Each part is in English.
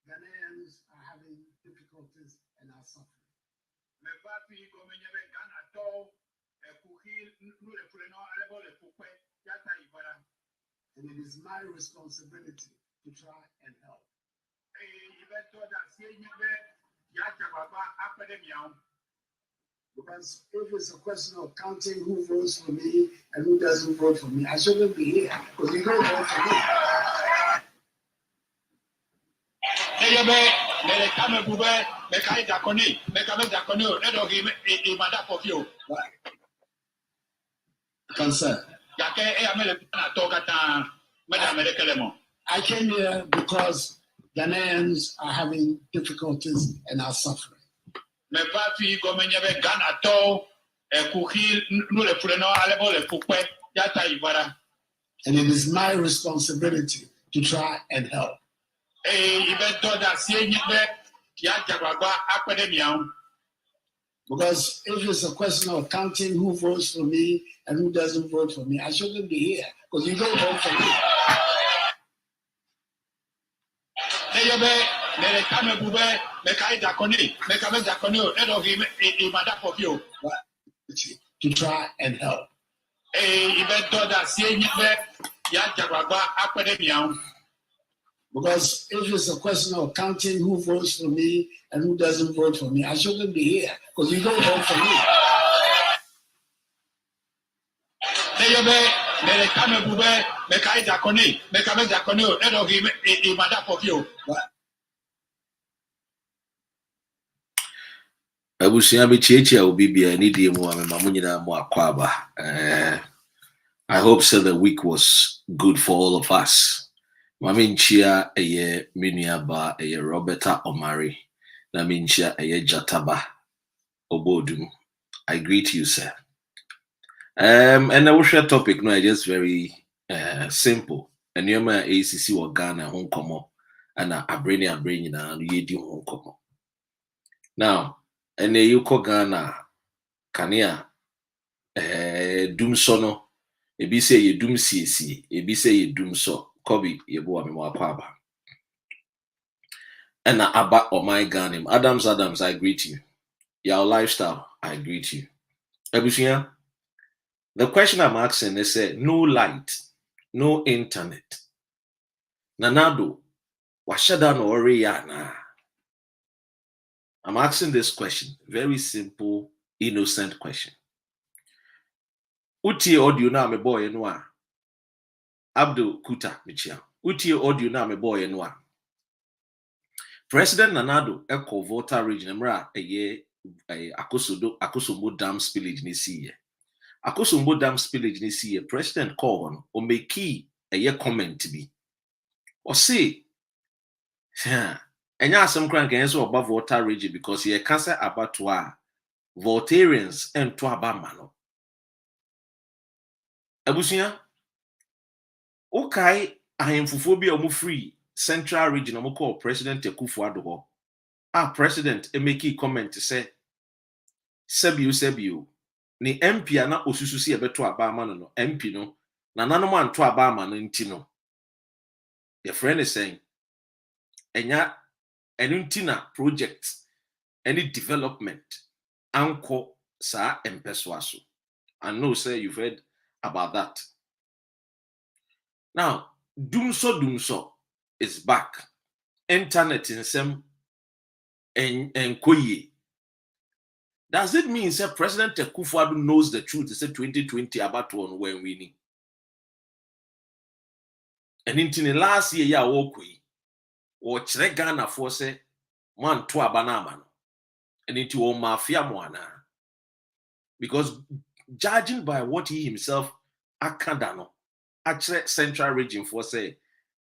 Ghanaians are having difficulties and are suffering. And it is my responsibility to try and help. Because if it's a question of counting who votes for me and who doesn't vote for me, I shouldn't be here because you don't vote for me. Concern. I came here because Ghanaians are having difficulties and are suffering. And it is my responsibility to try and help. Because if it's a question of counting who votes for me and who doesn't vote for me, I shouldn't be here because you don't vote for me. To try and help. Because if it's a question of counting who votes for me and who doesn't vote for me, I shouldn't be here because you don't vote for me. I hope so the week was good for all of us. Maminchia eye Miniaba eye Roberta Omari. Naminchia eye Jataba Obodum. I greet you, sir. And I will share topic no, just very simple. And you're my ACC or Ghana home come and I bring na you do home come. Now, and you call Ghana Kania Doom sono. Ebi say ye doom CC, ebi say ye doom so. Kobe ye boa me wakwaba. And Abba or my Ghanim. Adams, I greet you. Your lifestyle, I greet you. Ebushia, the question I'm asking is no light, no internet. Nanado, washada no na. I'm asking this question. Very simple, innocent question. Utie audio na me boy enwa. Abdul Kuta Michia. Utie audio na me boy enwa. President Nanado eko voter region mra eye Akosombo dam spillage ni siye. Akosombo dam spillage ni siye. President call on o make eye comment bi. O say enya asem kran kan so oba voter region because ye cancer about to Voltarians and to abamano. Abusia okay ahemfufo bi omo free central region omo call President Akufo-Addo. President make comment say Sebio ni MP na osusu si ebeto abama no MP no na nanom anto abama no nti no your friend is saying enya enuntina project any development anko sa empeso aso. I know say you've heard about that. Now Dumso is back. Internet in some and koye. Does it mean that President Akufo-Addo knows the truth? He said 2020 about one when winning. And in the last year, ya wokwe, or Ghana for say, man to abanama, and into all mafia moana. Because judging by what he himself akadano, actually central region for say,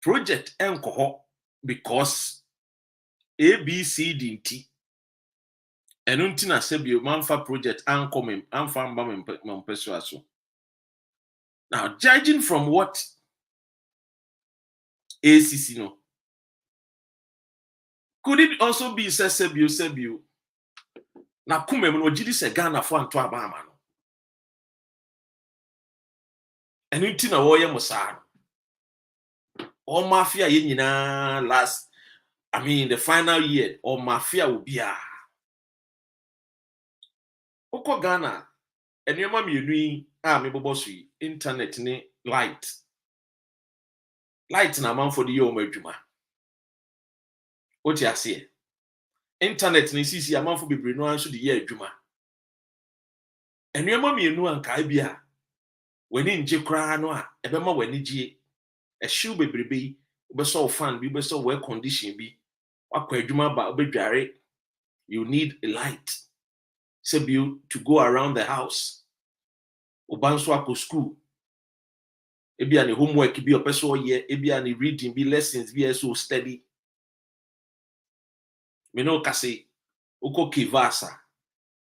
project enkoho because ABCDT. And untina sebio manfa project ankomem anfa mba so. Now, judging from what ACC no, could it also be sebio na kumem no jidi se Ghana for anto abama no. And untina wo ye musa. All mafia ye nyina last I mean, the final year, or mafia will be Oko Ghana, and your mom, you doing, me bossy, internet, ni light. Light na man for the year, my juma. What you say? Internet, ni sisi, a man for be no answer the year, juma. And your mom, you know, and Kaibia. When in Jekra, no, ebema when ni a shoe baby, be so fun, be so well conditioned, be. Wakwa juma ba obedware, you need a light. Save you to go around the house. Obanso ako school. Ebi ani homework be your person year, ebi ani reading be lessons be so steady. Me no kase uko kivasa.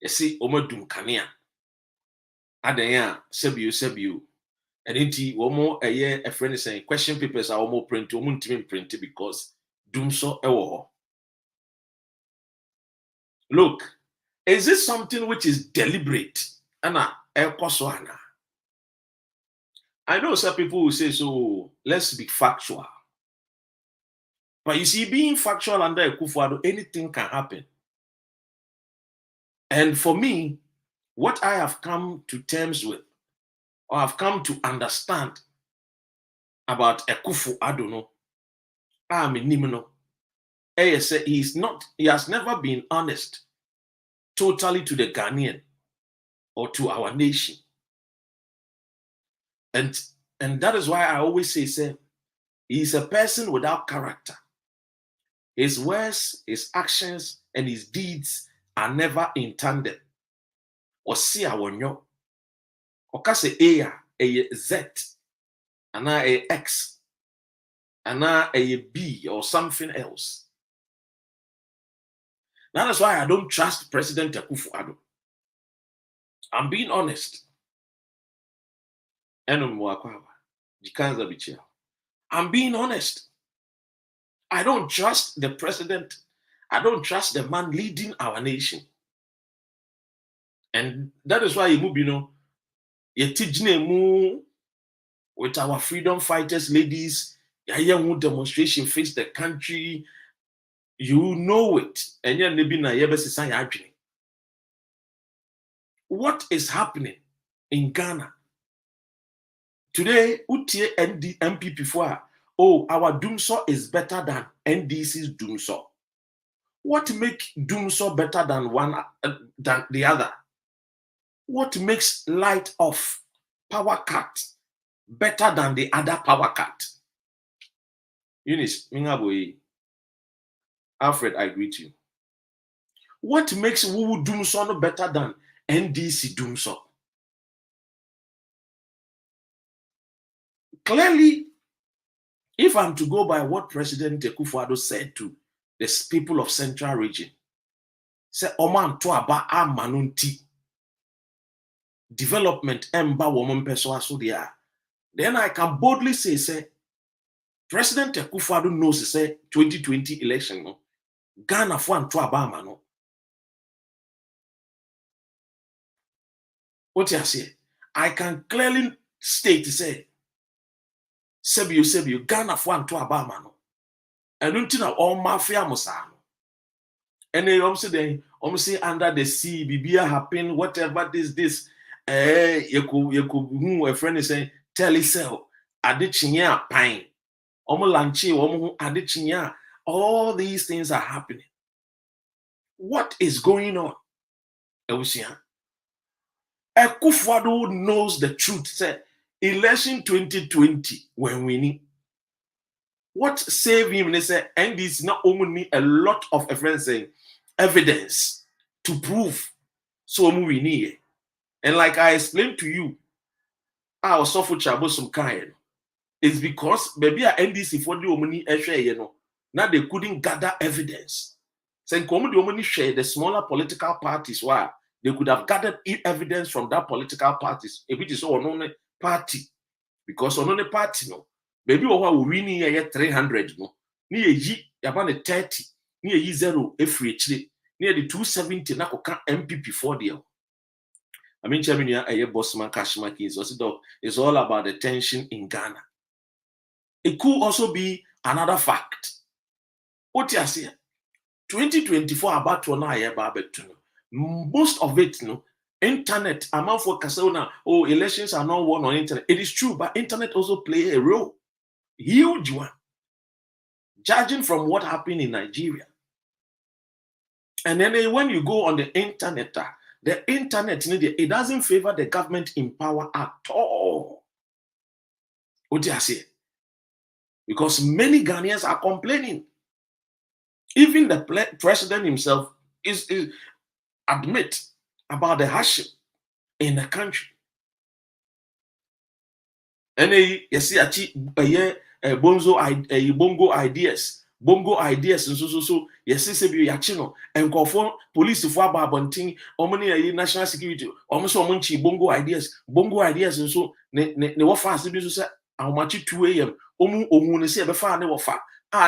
Esi omadum kanea. Adenya save you. And inti womo a friend is saying question papers are almost print omuntimi print because doom so ewo. Look, is this something which is deliberate? Anna ekoswana. I know some people will say, so let's be factual. But you see, being factual under a Akufo-Addo, anything can happen. And for me, what I have come to terms with, or have come to understand about Akufo-Addo, no, he has never been honest totally to the Ghanaian or to our nation. And that is why I always say, he is a person without character. His words, his actions, and his deeds are never intended. Or see our nyo. Or kase a Z, and a X, and a B or something else. That is why I don't trust President Akufo-Addo. I'm being honest. I'm being honest. I don't trust the president. I don't trust the man leading our nation. And that is why you with our freedom fighters, ladies, young demonstration face the country. You know it. And what is happening in Ghana? Today, Utie MPP before, our doomsaw is better than NDC's doomsaw. What makes doomsaw better than one than the other? What makes light off power cut better than the other power cut? Eunice, Mingaboy, Alfred, I greet you. What makes Wu doomsaw better than NDC doomsaw? Clearly, if I'm to go by what President Akufo-Addo said to the people of Central Region, say Oman to aba amanunti development emba woman perso so there. Then I can boldly say President Akufo-Addo knows say 2020 election no Ghana for and to aba amano. What you say? I can clearly state say Sebio Ghana for and to aba amano. And until all mafia musano. And they say under the sea, Bibia happen, whatever this. You could a friend is saying, tell yourself, Adichinya pine. Lanchi, Adichinya. All these things are happening. What is going on? Akufo-Addo knows the truth. Say, election 2020, when we need. What saved him? They say, and this not only a lot of friends saying evidence to prove. So we need. And like I explained to you, our suffer trouble some kind. It's because maybe a NDC for the omni now they couldn't gather evidence. Saying come the omni share the smaller political parties why they could have gathered evidence from that political parties. If it is on party, because on party no. Baby, we winning 300 no. Ni ye about 30, ni ye 0 every near the 270 na koka MPP for the. I mean, Cheminia a bossman Kashmaki is all about the tension in Ghana. It could also be another fact What you say? 2024 about to na ye ba betu. Most of it, no, internet. Amount for Casona. Oh, elections are not won on internet. It is true, but internet also play a role, huge one. Judging from what happened in Nigeria, and then when you go on the internet, it doesn't favor the government in power at all. What do you say? Because many Ghanaians are complaining. Even the president himself is admit about the hardship in the country. And you see, bongo ideas, and so. Yes, say be yachino and conform police for ababonting, omni national security, almost omunchi bongo ideas, and so ne what fast be so say how much 2 a.m. Omu ne say be fa ne wofa.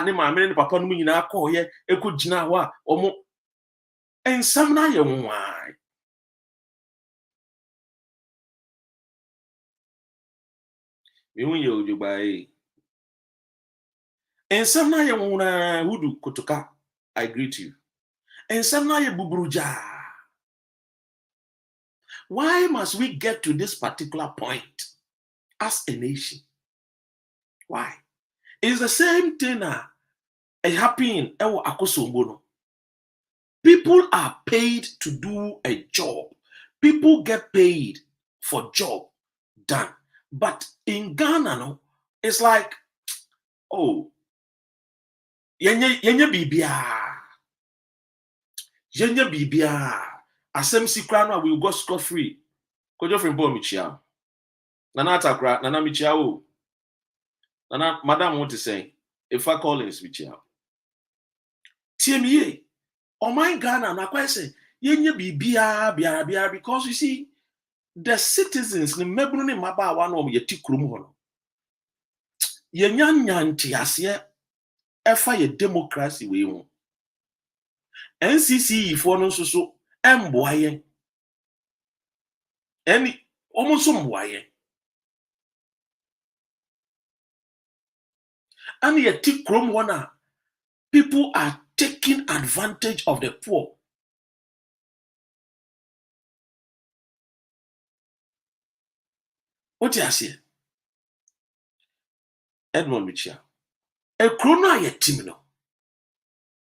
Ne ma ne papa no nyina akọ ye ekogina ho a omu ensam na ye nwan. Me hu ye ojubai. Ensam na ye nwan hudu kotoka. I greet you. Ensam na ye buburuja. Why must we get to this particular point as a nation? Why? It's the same thing happening in Akosombo. People are paid to do a job. People get paid for job done. But in Ghana, no, it's like, oh, yenye bibia. Yenye bibia. Asem sikrano will go scot free. Kojo frimbo michia. Nana takra, nana michia o. Nana, madam want to say, if I call is michia. TME. Oh my Ghana, na kwa say, yenye bibia, biara, because you see, the citizens, ni mebunu ni maba wano yeti krumu hono. Yenyanyanti asye, efa ye democracy we yon. NCC ifo no so emboaye. Eni, almost mboaye. And yeti krumu wana, people are taking advantage of the poor. What you say? Edmond Michia. A krona ye timino.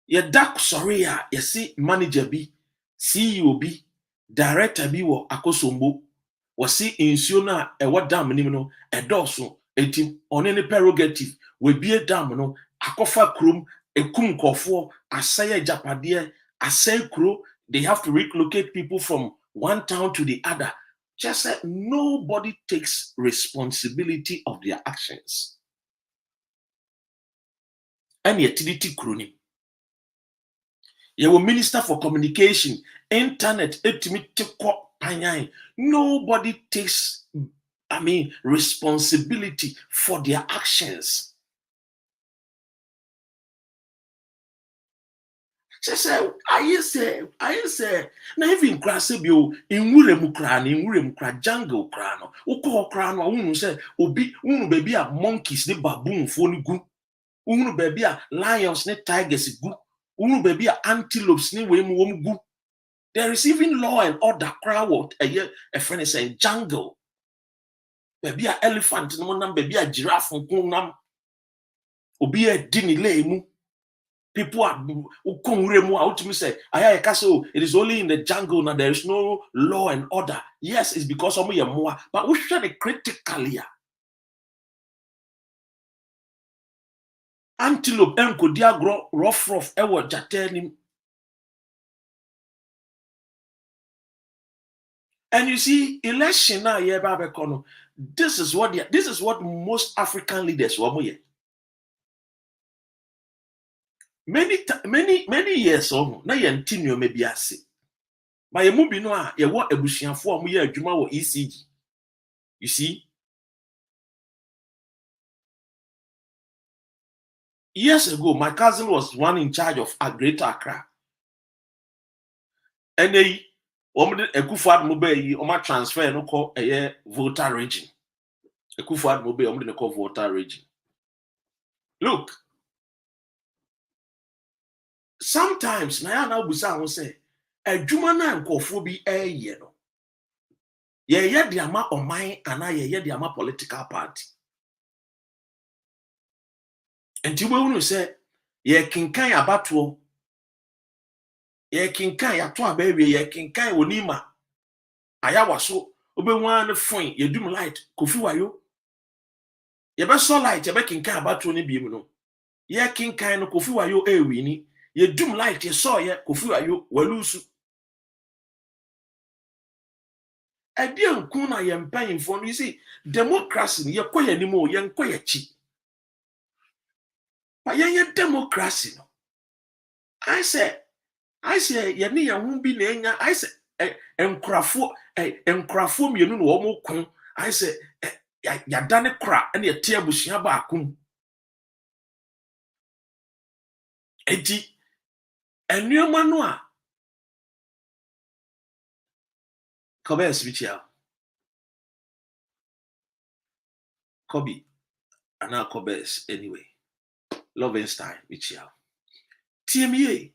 Ye dak sorry ya ye see manager bi, CEO bi, director bi wo Akosombo. Was see insuo na e what dam nim no e dɔɔso enti ɔne ne prerogative we bie dam no akofa krom ekum kɔfoɔ asɛe japadeɛ asɛe kuro. They have to relocate people from one town to the other. Just said nobody takes responsibility of their actions. And yet kroni. You will minister for communication, internet, nobody takes, responsibility for their actions. She said, I say, na even krasebio in wurem jungle krano. Uko krano, unu say, obi, unu baby a monkeys, ne baboon, phone gu. Unu baby a lions, ne tigers gu. Unu baby a antelopes, ne wemu gu. There is even law and order crowd a friend is saying jungle. Baby a elephant, no nam baby a giraffe nam. Obi a dini lemu. People are out me say, it is only in the jungle now. There is no law and order. Yes, it's because of me more, but we should it critically. Antelope enko diagro rough ewo jatenim. And you see, election now this is what most African leaders were. Many years on, na yentinyo maybe ase. But ye mubi no a ye wo abusuafo a mo ye adwuma wo ECG. You see? Years ago, my cousin was one in charge of a Greater Accra. And they Ekufad Mobile, Oma transfer no call a voter region. Ekufad Mobile, no call voter region. Look, sometimes na ya na busa ho say adwuma na nkofo bi eye no ye de ama oman ana ye de ama political party enti we unu say ye kinkan abato ye kinkan ya to abawie ye kinkan onima ayawa so obenwa ne fon ye dum light kofi wayo ye be so light ye be kinkan abato ne biem no ye kinkan no kofi wayo ewi ni ye dum light ye so ye kofi wayo walusu ade nku na ye mpanyimfo no you see democracy ye koye ni mo ye nkoye chi pa ye democracy no I say ye ne ye hu bi na enya I say enkrafo mienu no wo mo kon I say ya dane kra na ye tie abusua ba akum enti enuoma no a Kobes bichia Kobe ana Kobes anyway Lovenstein bichia TMA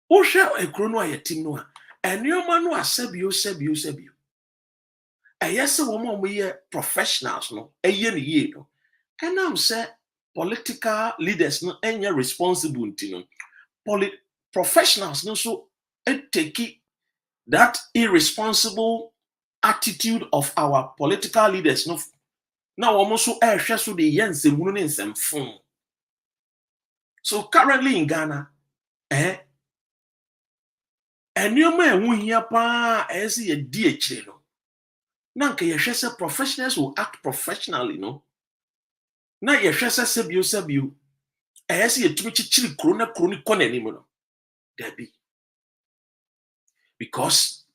wo hwe ekro no ayetim no a enuoma no asabio ayese wo mo ye professionals no eye ne ye no enam say political leaders no enya responsible ntino professionals no so take that irresponsible attitude of our political leaders no na wo mo so ehwe so de yensemu ne nsemfon so currently in Ghana enuoma ehu hia pa ese ye di ekire no na nka ye hwe se professionals will act professionally no na ye hwe se sebio ese ye tumi chichiri krona konani mu no there be because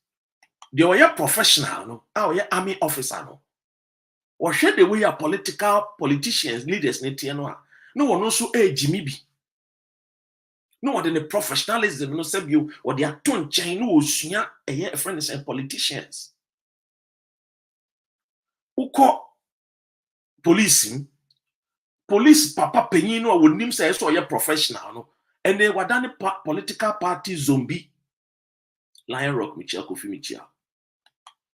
they were professional no our army officer no or share the way politicians leaders ne tie no a no one so ejimi bi no one the professionalism no sebio or they aton chen no osua friends and politicians uko police papa penyin no wonim say so ye professional no and they were done political party zombie Lion Rock Michia Kofi Michia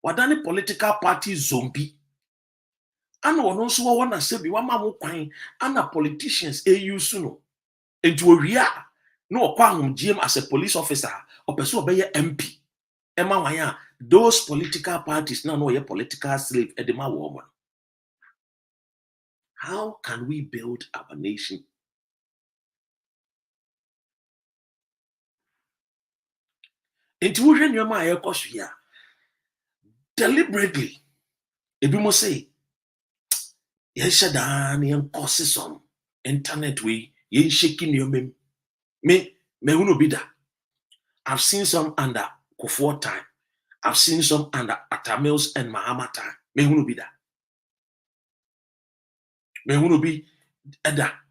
wadane political party zombie ana wono so wo na sebi wa ma mo kwan ana politicians use no enti owia no okwa ahomgiem as a police officer opeso obeye MP ema wan ya those political parties na no ye political slave edema wo. How can we build our nation? Enti wo hwe nyoma aye koso ya deliberately ebi mo say ye shada na yen cause some internet we yen shaking nyoma me hunu bi da. I've seen some under Kufuor time. I've seen some under Atamils and Mahama time. Me hunu bi da. Me hunu bi eda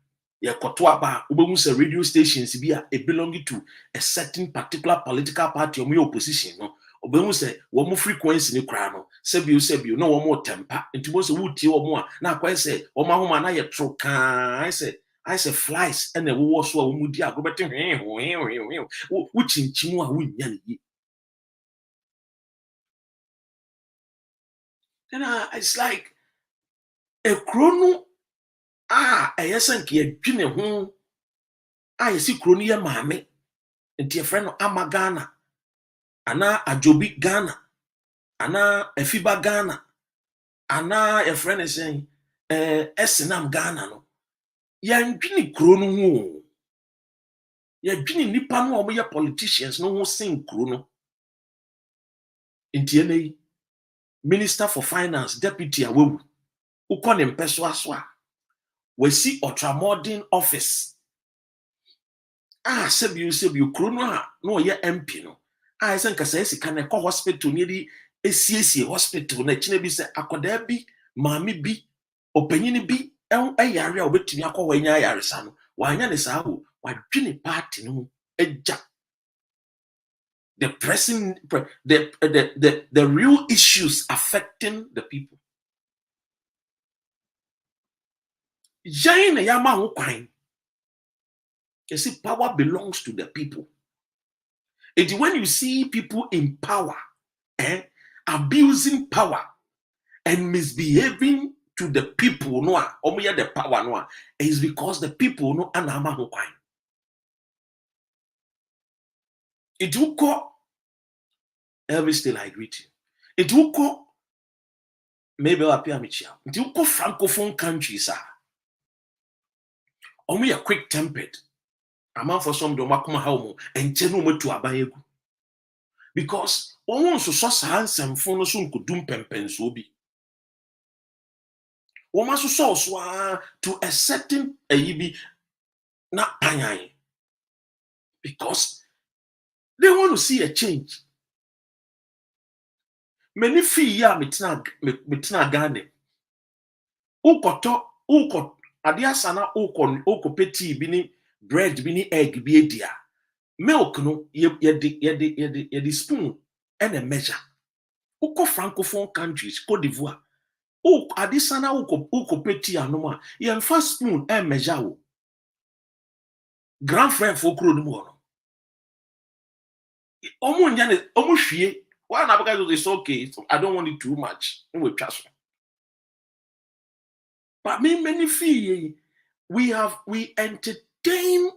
ye koto aba ubemu se radio stations bi a belong to a certain particular political party or opposition no obemu se wo mo frequency ni kra no sebio no wo mo temper ntimo se wutie wo mo a na akwa se wo ma homa na ye tro kan I say flies and the wo so a wo mudi agobete wo chinchimu a wunya ni then it's like a chrono eyesan ke adwene ho yesi kro no ye maame nti e friend no ama Ghana ana ajobi Ghana ana afiba Ghana ana e friend no say esenam Ghana no ya ndwene kro no ho ya dwene nipa no o ye politicians no ho sen kro no nti enei minister for finance deputy awewu ukọ ne mpeso aso a wasi ultramodern office sebio kro no a no ye MP no esen kasa esika na ekọ hospital ni di esiesie hospital na kine bi se akoda bi maami bi opanyini bi yare a obetumi akọ wanya yaresa no wanya ne saa ho wadwene party no eja the pressing the real issues affecting the people Jane yama ho kwan You see, power belongs to the people. And when you see people in power, abusing power and misbehaving to the people, no, the power, no, is because the people no anama ho kwan. It will call Elvis still I greet you. It will call maybe appear michia. It will call francophone countries, sir. A quick tempered. A man for some domakuma home and chenu to abayegu. Because almost so handsome phone soon could doom pempens will be. Woman so to a certain yibi not panyai. Because they want to see a change. Many fee ya mitina gane. Uko adiasana uko peti bini bread bini egg biedia. Milk no ye spoon and a measure. Uko francophone countries, Cote d'Ivoire. Adisana uko peti anoma. Ye first spoon and measure. Grand friend for kro no. Omo hwie. Why na because it's okay. So I don't want it too much. But many feel we entertain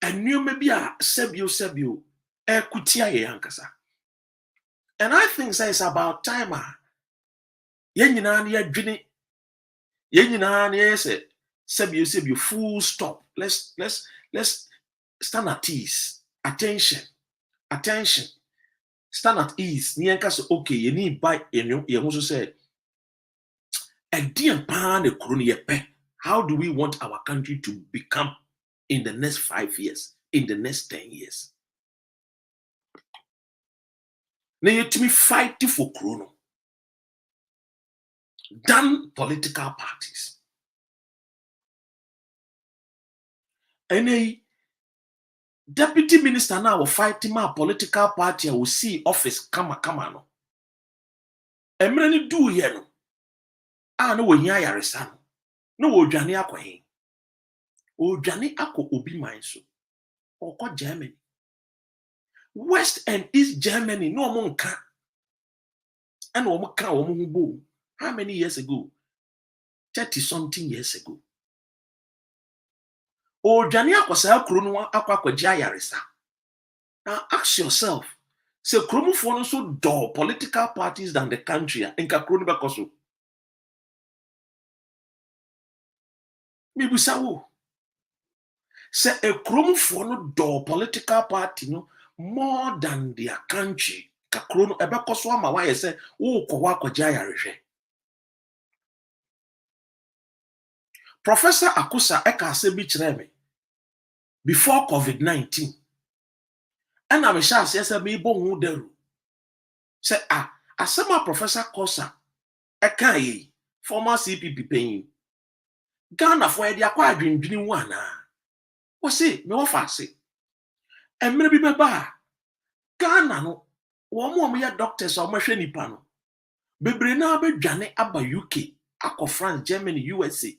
and new maybe a sebio kutia yankasa. And I think it's about time. Yenina yes sebio full stop. Let's stand at ease. Attention. Stand at ease. Niyankasa okay. You need buy you also say. How do we want our country to become in the next 5 years, in the next 10 years? Now you to me fight for Chrono. Than political parties. And a deputy minister now will fight my political party. I will see office come no. And many do here no. No when ya yaresan. No ojani akwa hin. Ojani ako obi manso. Oko Germany. West and East Germany no monka. And womuka womubo. How many years ago? 30 something years ago. Ojani akwasa akrono akwa yaresa. Now ask yourself. Say kromo for so dull political parties than the country in kakrono bakoso. Mibusawo. Say a kromo for no dull political party no more than their country. Kakrono ebakoso ama why say wo kwa yareshe. Professor Akusa eka se bi kyerɛ before COVID-19. And I'm sure say me bo hu daru. Say asema Professor Kosa eka yi former CPP paying. Ghana for the akwa adwendwini wu ana. Wo say me wo fa se. Emre bi beba Ghana no wo mo ya doctors o mahwe nipa no. Bebre na abedwane aba UK, akọ France, Germany, USA.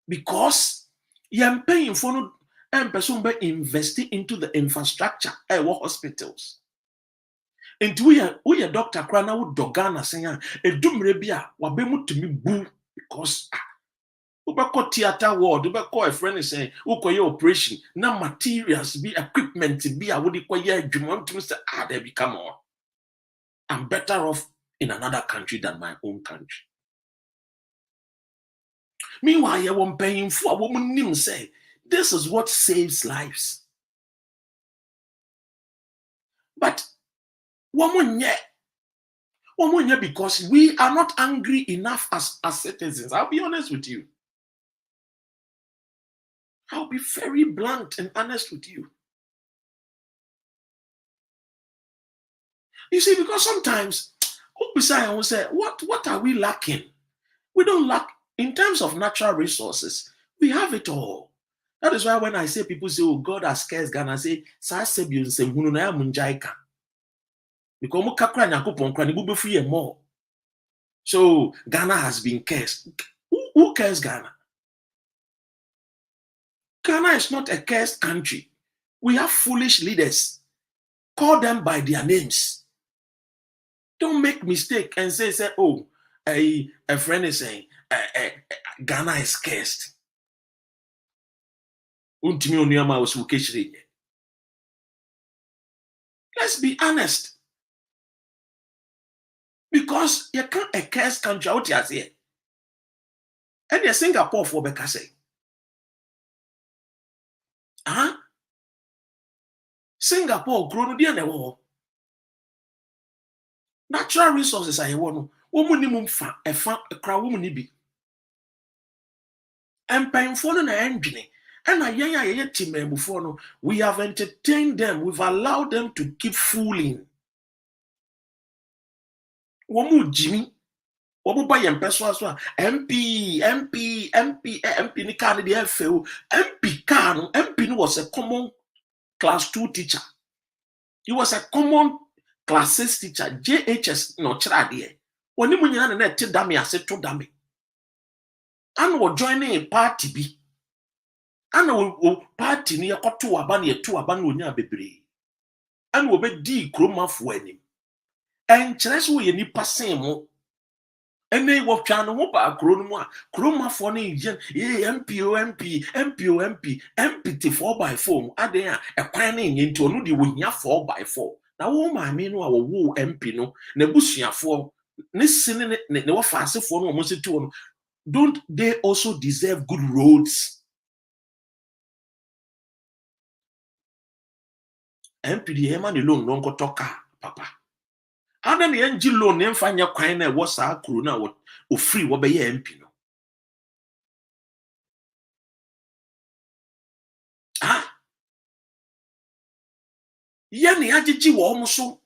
Because you're paying for no and person by investing into the infrastructure hospitals. And we are doctor Krana would dogana saying a dumrebia wabemu to me boo because Ubako theater ward, Ubako a friend is saying, Uko your operation, now materials be equipment to be a would require Jumon to Mr. There become more. I'm better off in another country than my own country. Meanwhile, you won't paying for a woman name say, this is what saves lives. But woman yet because we are not angry enough as citizens. I'll be honest with you. I'll be very blunt and honest with you. You see, because sometimes I will say, what are we lacking? We don't lack in terms of natural resources. We have it all. That is why when I say people say, oh, God has cursed Ghana, I say, because more. So Ghana has been cursed. Who cares Ghana? Ghana is not a cursed country. We have foolish leaders. Call them by their names. Don't make mistake and say, oh, a friend is saying Ghana is cursed. Let's be honest. Because you can't a cursed country out here. And you're Singapore for Bekase. Huh? Singapore, grown dear never. Natural resources are one. Woman fa a crowd woman be. And painful and engine. And a young team before no, we have entertained them, we've allowed them to keep fooling. Womu Jimmy, Womu by Empeso, MP, ni card the FAO, MP Kano, MP was a common class 2 teacher. He was a common class 6 teacher, JHS no chradie. When you munya na te dame ase to dame. And we joining a party bi. And we party ni yakoto aba na yetu aba na onya bebre. And we be di kromafo anim. And kyerɛ sɛ woyɛ nipa sen mo ɛnɛ wɔtwa no ho ba kuro no mu a kuromafo no yɛ MP te 4x4 mu adan a ɛkwan no nyɛ nti ɔno de wohia 4x4 na wo maame no a wɔwo MP no na busuafoɔ ne sene ne wɔfa asefoɔ no wɔn se to no, don't they also deserve good roads? MP de hema ne loan no nkɔtɔ car papa. Ada na yenji loan ne mfa nya kwan na ɛwɔ saa kuro na o free wo be ye MP no. Ah. Ye ne agigi wo mo so.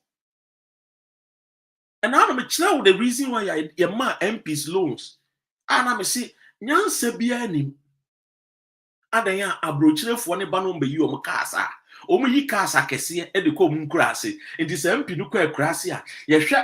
And now me tell the reason why you ma MPs loans. And me say nyansa bia anim. Adan ya abrochirefo ne ba no mbe yi o mo kaasa. O mo yi kaasa kese e de ko mu nkurase. Enti se MP no kwa akurase a ye hwe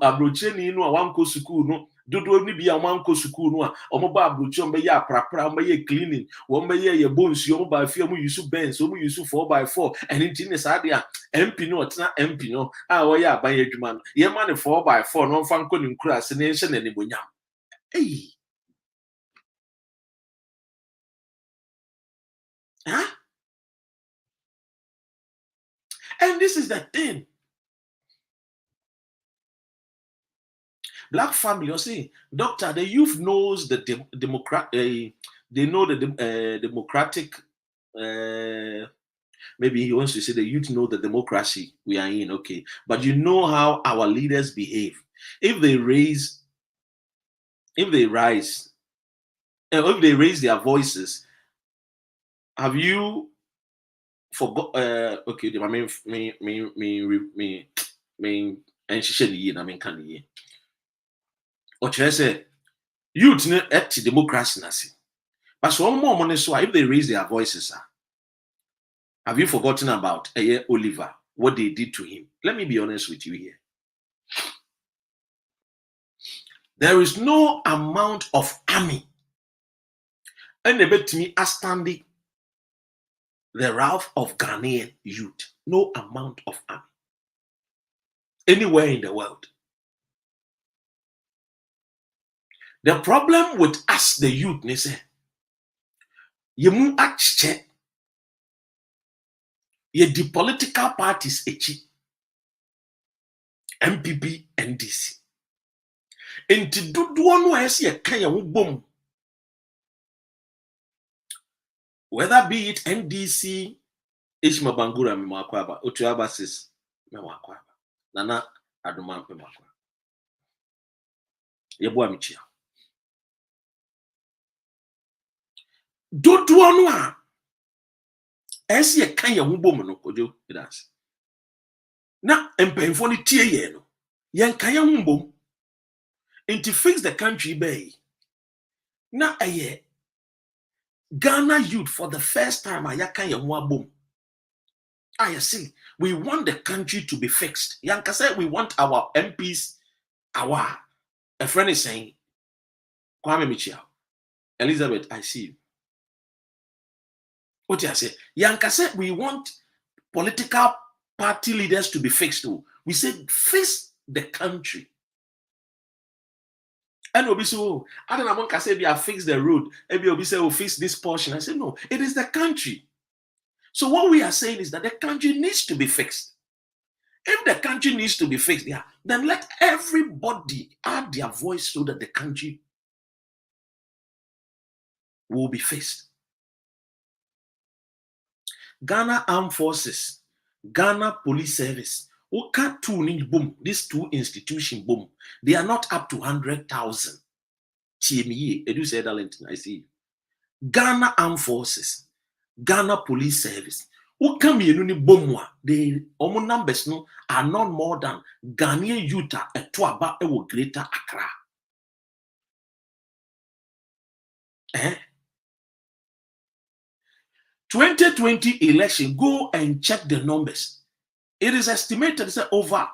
abrochireni no a wanko school no dodo ni bia wanko school no a o mo ba abrochiro mbe ya aprapra mbe ye cleaning wo mbe ye bonus yo mo ba afia mo use Benz o mo use 4x4 and enti ne sa de a MP no otena MP no a wo ya aban adwuma no ye ma ne 4x4 no mfa nko ni nkurase ne nhye ne ne bonyam. Hey. Huh? And this is the thing. Black family, you see, doctor, the youth knows the they know the democratic, maybe he wants to say the youth know the democracy we are in, okay. But you know how our leaders behave. If they raise their voices, have you forgot? Okay, I mean, and she said, I mean, can you? Or say, youth at democracy, but so more money. So if they raise their voices, have you forgotten about Oliver? What they did to him? Let me be honest with you here. There is no amount of army and to me standing the wrath of Ghanaian youth. No amount of army anywhere in the world. The problem with us, the youth, they say, you actually, the political parties, MPP, NDC. And to do one way, see a kind of boom. Whether be it NDC, Ishma Bangura, Mimakwaba, Otuaba says, Mimakwaba, Nana Aduman Mimakwa. Yeboa Michia. Do one as ye kind of woman, no, could you? It has. Now, and painful tear yeno. Yan kaya wumbo. And to fix the country bay. Now, a year. Ghana youth for the first time, I kaya boom. I see. We want the country to be fixed. Yanka said we want our MPs, a friend is saying, Kwame Michia, Elizabeth, I see you. What you say? Yanka said we want political party leaders to be fixed. We said fix the country. And Obi say, oh, I don't know, say we have fixed the road. Maybe Obi say, we'll fix this portion. I said, no, it is the country. So what we are saying is that the country needs to be fixed. If the country needs to be fixed, yeah, then let everybody add their voice so that the country will be fixed. Ghana Armed Forces, Ghana Police Service, boom, these two institutions, boom, they are not up to 100,000. TME, Edu said that, I see. Ghana Armed Forces, Ghana Police Service, the numbers no are not more than Ghanaian youth at Tuaba or Greater Accra. 2020 election, go and check the numbers. It is estimated that over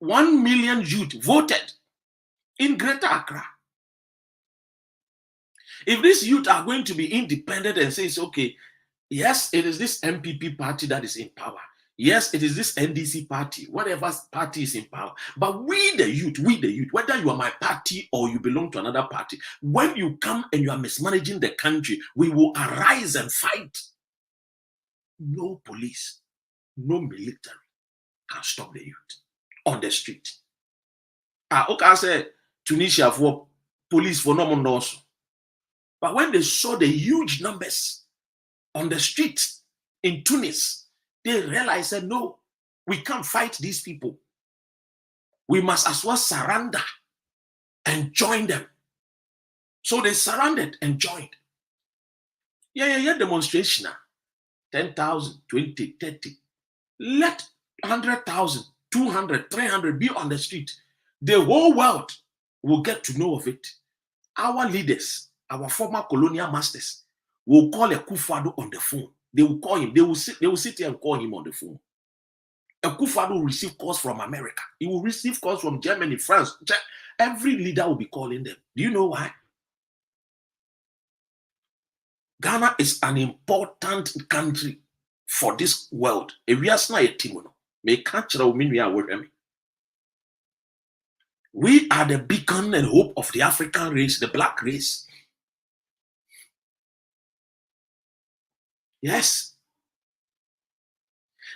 1 million youth voted in Greater Accra. If these youth are going to be independent and say, okay, yes, it is this MPP party that is in power. Yes, it is this NDC party, whatever party is in power. But we the youth, whether you are my party or you belong to another party, when you come and you are mismanaging the country, we will arise and fight. No police, no military can stop the youth on the street. Okay, I said Tunisia for police for no more also. But when they saw the huge numbers on the street in Tunis, they realized that no, we can't fight these people. We must as well surrender and join them. So they surrendered and joined. Yeah, demonstration. 10,000, 20, 30. Let 100,000, 200, 300 be on the street. The whole world will get to know of it. Our leaders, our former colonial masters, will call Akufo-Addo on the phone. They will call him. They will sit here and call him on the phone. Akufo-Addo will receive calls from America. He will receive calls from Germany, France. Every leader will be calling them. Do you know why? Ghana is an important country for this world. We are the beacon and hope of the African race, the black race. Yes.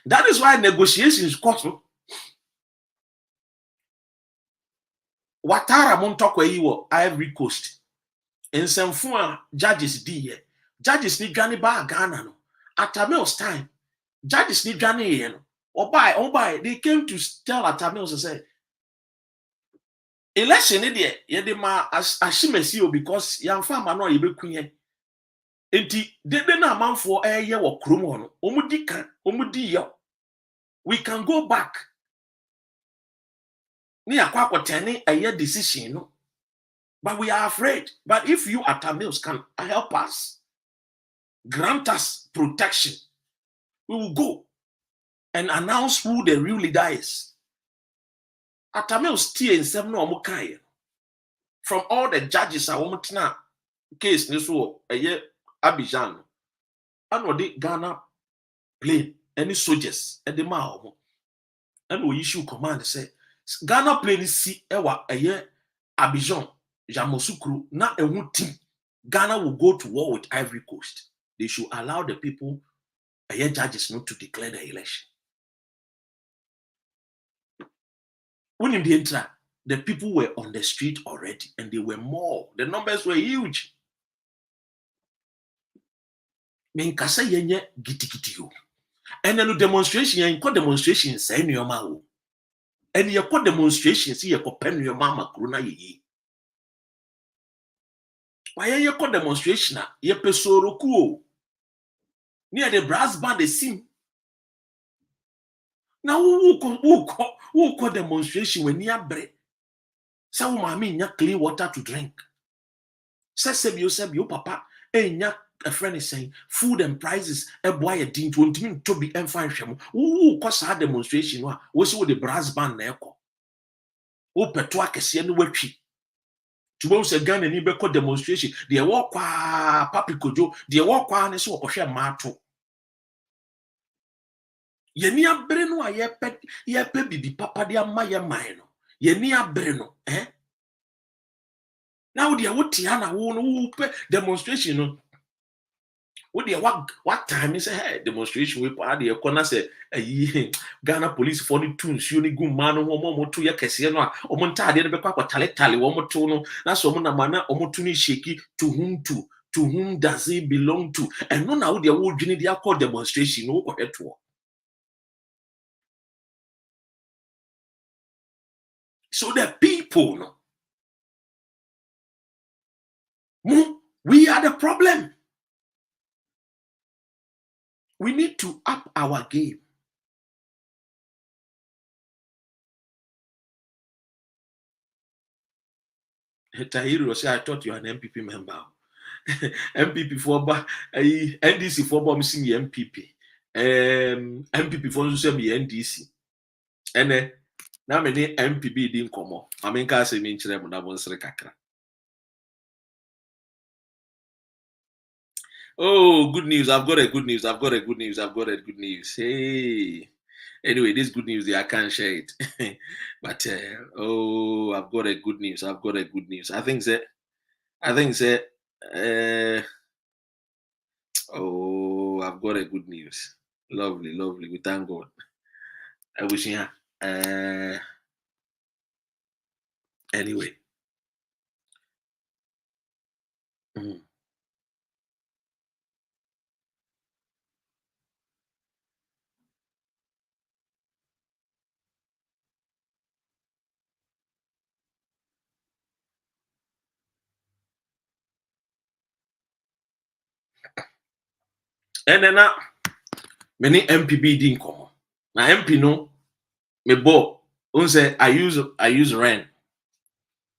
That is why negotiations cost. Watara Montokwe Iwo, Ivory Coast. In some form, judges D. Judges need Ghana ba Ghana. No. At Tamil's time, judges need Ghana. Oh by, they came to tell at Tamil's and say, election idiot, Yedema Ashimesio because young farmer no Ibe Queen. Enti de na man for a year or Krumon, Omudi yo. We can go back. Near Kwakoteni a year decision, no? But we are afraid. But if you at Tamils can help us, grant us protection, we will go and announce who the real leader is. At Tamils T and 7 no Mukai. From all the judges are woman case Niso a year Abidjan. And what the Ghana plane, any soldiers at the Mao. And we issue command say Ghana plane see ewa a year Abidjan, Jamosukru, na a team. Ghana will go to war with Ivory Coast. They should allow the people, a year judges, not to declare the election. When in the interim, the people were on the street already, and they were more. The numbers were huge. Men kasa yenye giti yo. And then the demonstration, you call demonstration, say no ma. And you call demonstration, see you pen your mama corona ye. Why you call demonstration? Ye pesoro kuo. Near the brass band they sing. Now who call demonstration when near bread? Some mammy nya clean water to drink. Sebio papa, nya a friend is saying food and prices a boy a ding to mean to be and fine sham. Who cause her demonstration was with the brass band neko. Who petwa kesian wechi. To say Ghana ni be demonstration. They walk kwa Papi Kojo. They walk kwa ne so okoshe mato. Ye ni abere no a ye pe bibi papa de ama ye man no. Ye ni abere no, Now they what tiana wo pe demonstration no. What time is a demonstration we party a corner say Ghana police for the tunes you good man or to your casino or Montadi and Bequa tally one more tono that's one mana or motuni shaky to whom does it belong to and no now the old Guinea called demonstration no head to. So the people no we are the problem. We need to up our game. Tahiri say, I thought you are an MPP member. MPP for NDC for bomb sing MPP. MPP for say me NDC. And now many MPP didn't come up. I mean, I say me chere mo na bon sere kakra. Oh, good news. I've got a good news. Hey. Anyway, this good news, I can't share it. But I've got a good news. I think that I've got a good news. Lovely. We thank God. I wish you anyway. And then many MPB didn't come. Now MP no me bo. Say I use REN.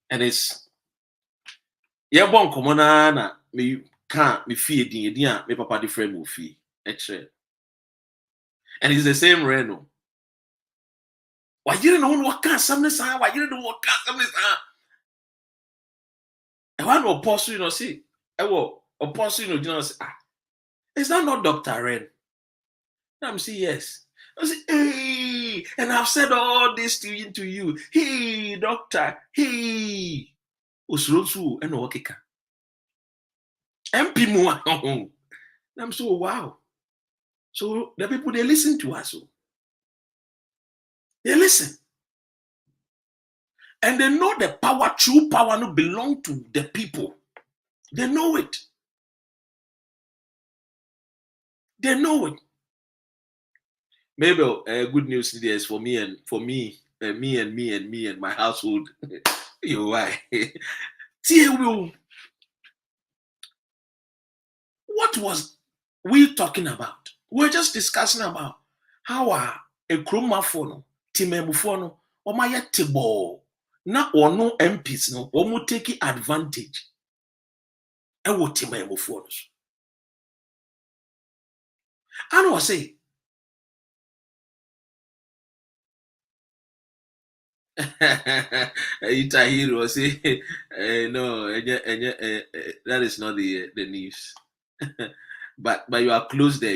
And it's bon come na me can't me fee din me papa different mo fee. Extra. And it's the same REN. No. Why you don't know what can't something say? Why you don't know what can't something say? I want to oppose you know see. I will oppose you know say is that not Dr. Ren? I'm say yes. I say, hey, and I've said all this to you. Hey, doctor, hey. Osrosu and Okeka. MP Mua. I'm so wow. So the people they listen to us. They listen. And they know the power, true power no belong to the people. They know it. They know it. Maybe good news is for me and my household. You why? What was we talking about? We're just discussing about how a chromophone, timemufono, or my table, na or no MPs no, or mo take advantage. And what timemuphones? I know I say. Itahiro say no, that is not the news. but you are close there.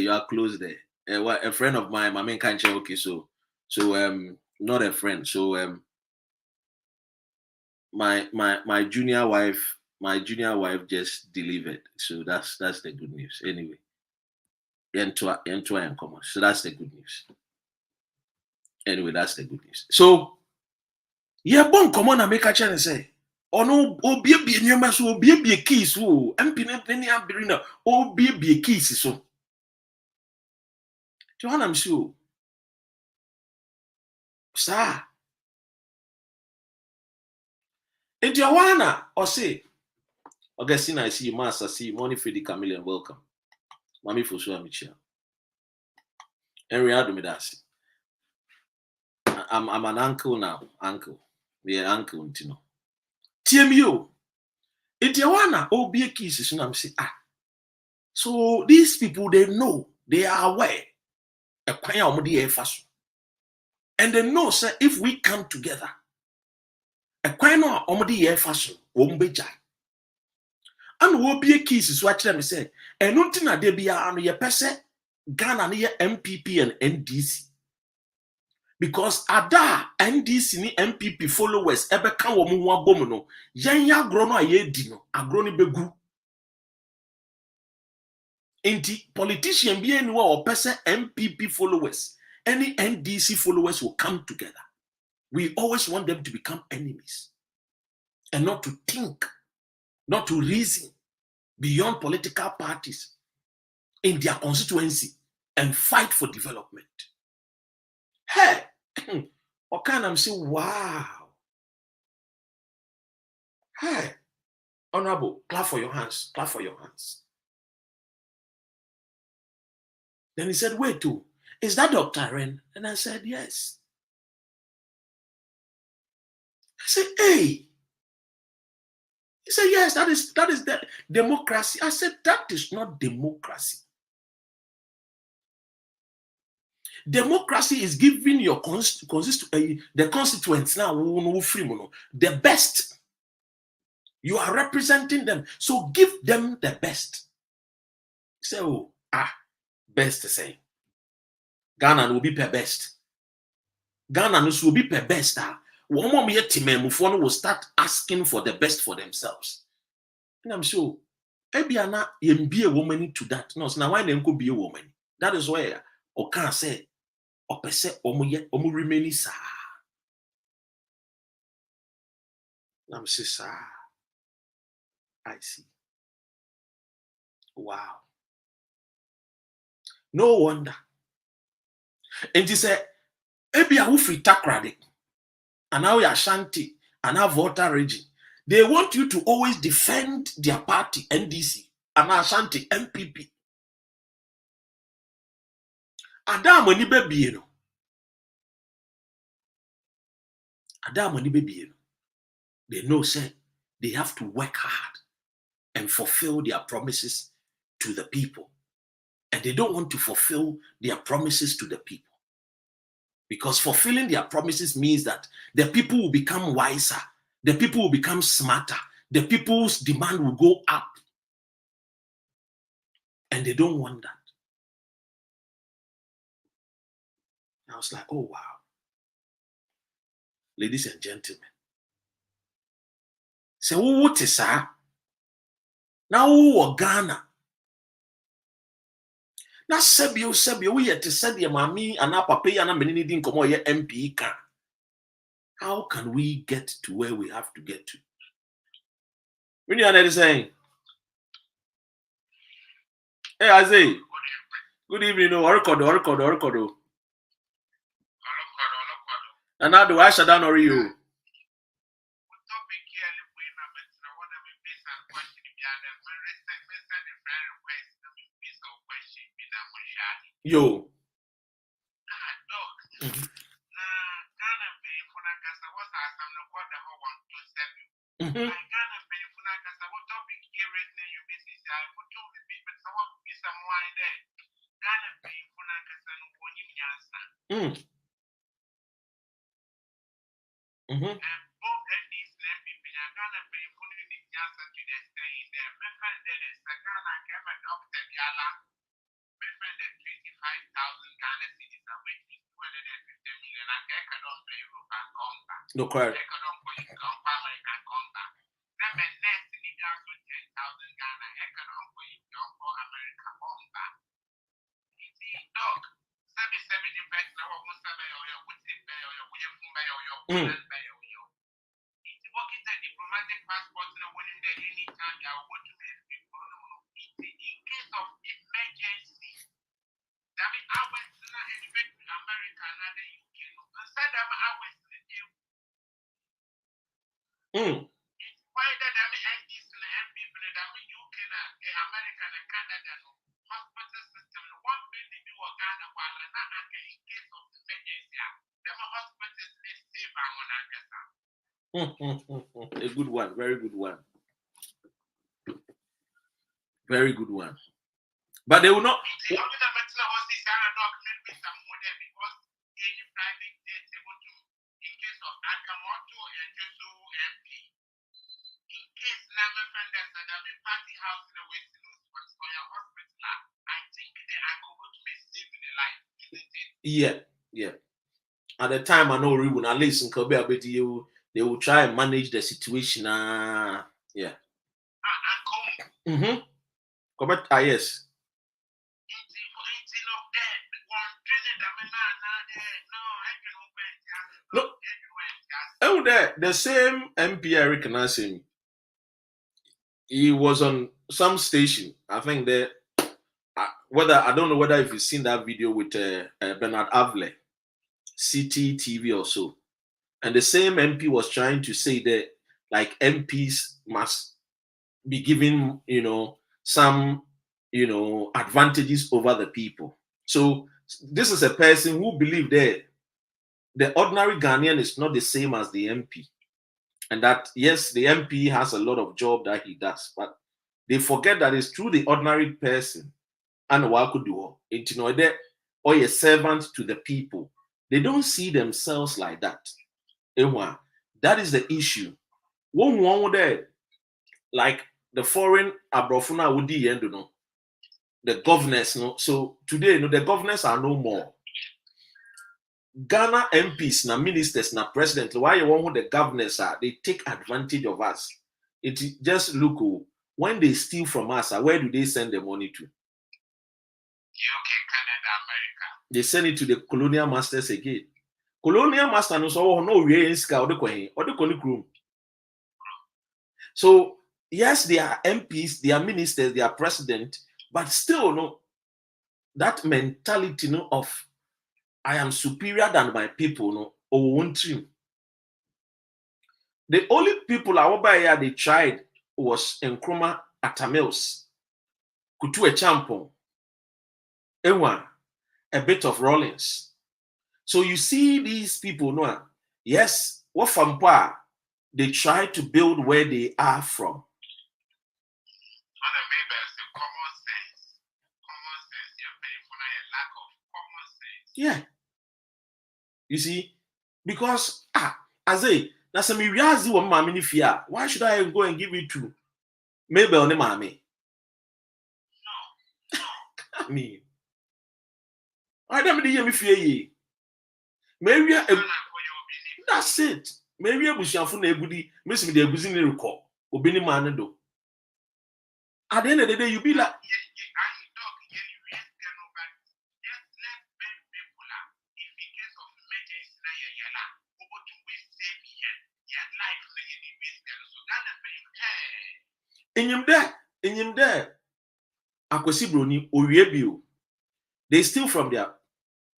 A friend of mine, my main can't say okay, so not a friend. So my junior wife just delivered. So that's the good news. Anyway. So that's the good news. Anyway, that's the good news. So yeah, bon come on and make a chance say. Oh no, be nyama so be keys so MP any abirina be keys so. Johanna I'm sure. Sir. And Johanna or say Augustine, I see you, Master. See you, Money for the Chameleon. Welcome. Mommy for sure, Michelle. Henry Adomidasi. I'm an uncle now. Uncle. Yeah, uncle, you know. TMU. It's Johanna, be a kiss. I'm saying, so these people, they know, they are aware. And they know, sir, if we come together, a quite no omedi fashion, Wombeja. And will be a kiss is what them say. And until they be on your person, Ghana near MPP and NDC. Because Ada NDC ni MPP followers ebe kan wo mu abom no yen ya agro no aye di no agro ni begu enti politician bi eni wa opese MPP followers any NDC followers will come together. We always want them to become enemies and not to think, not to reason beyond political parties in their constituency and fight for development. Hey, what can I say? Wow. Hey, Honorable, clap for your hands. Clap for your hands. Then he said, wait, is that Dr. Ren? And I said, yes. I said, hey. He said, yes, that is the democracy. I said, that is not democracy. Democracy is giving your the constituents now the best. You are representing them, so give them the best. So, best to say. Ghana will be per best. Ghana will be per best. One more year, will start asking for the best for themselves. And I'm sure, Ebiana, you be a woman to that. No, so now why them could be a woman? That is where or can't say, or per se, omu remain sa. I'm say, sir, I see. Wow. No wonder. And he said, Ebia who free takrade, and now you're Ashanti, and now Volta region. They want you to always defend their party, NDC, and Ashanti, MPP. Adam when you baby, Adam when you baby, they know, say, they have to work hard and fulfill their promises to the people. And they don't want to fulfill their promises to the people. Because fulfilling their promises means that the people will become wiser, the people will become smarter, the people's demand will go up. And they don't want that. I was like, oh, wow. Ladies and gentlemen. So, what is that? Now, who are Ghana? Now, Sebio, we had to send your mommy and our papa and many didn't come on your MP car. How can we get to where we have to get to? When you are saying, hey, Isaiah, good evening. Orkodo. And now do I shut down or you? Yo. No correct. A good one, very good one. Very good one. But they will not. Yeah. At the time, I know Ribbon, at least in Kobe, I bet you they will try and manage the situation. Yeah. Mm-hmm. Yes. No. Oh, the same MP I recognize him. He was on some station. I think that whether I don't know whether if you've seen that video with Bernard Avle, CTTV or so. And the same MP was trying to say that like MPs must be given, some, advantages over the people. So this is a person who believed that the ordinary Ghanaian is not the same as the MP. And that, yes, the MP has a lot of job that he does, but they forget that it's through the ordinary person and what could do it, or a servant to the people. They don't see themselves like that. That is the issue. One there, like the foreign abrofuna would the governors, so today, the governors are no more. Ghana MPs, na ministers, na president, why you want the governors are, they take advantage of us. It just look, when they steal from us, where do they send the money to? UK, Canada, America. They send it to the colonial masters again. Colonial master no so no we in ska or the So yes, they are MPs, they are ministers, they are president, but still no that mentality of I am superior than my people or won't you? The only people I they tried was Nkrumah Atamils, Kutu Champon, Ewa, a bit of Rollins. So you see these people, yes, what from they try to build where they are from. Yeah. You see, because as that's a mirazi one mammy fear. Why should I go and give it to maybe on the mammy? I mean, I don't hear me fear ye. Maybe that's it. Maybe I wish I found a goodie, miss me the abusing recall, or Benny Manado. At the end of the day, you be like, in him there, Akwesi Broni, Oriebio. They steal from their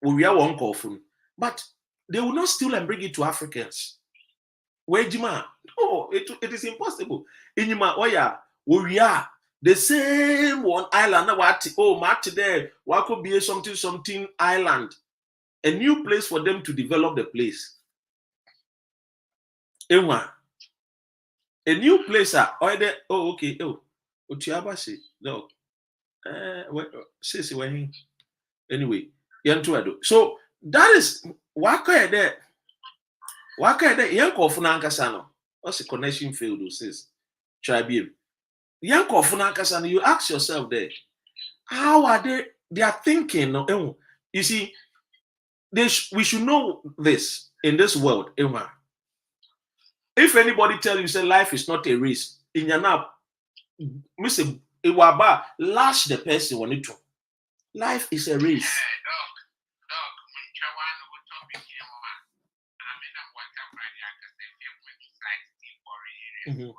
Oria won't call from, but they will not steal and bring it to Africans. Where Jima? No, it is impossible. In Oya, Oria, the same one island. What there? What could be something island? A new place for them to develop the place. A new place. Okay. Otiaba say no. Anyway, so that is waka there. Yanko Funankasano. What's the connection failed? Says Tribe. Yanko Funankasano, you ask yourself there, how are they are thinking? You see, we should know this in this world. If anybody tell you say life is not a race, in your nap, Mr. Iwaba, lash the person when it. Life is a race. Mm-hmm.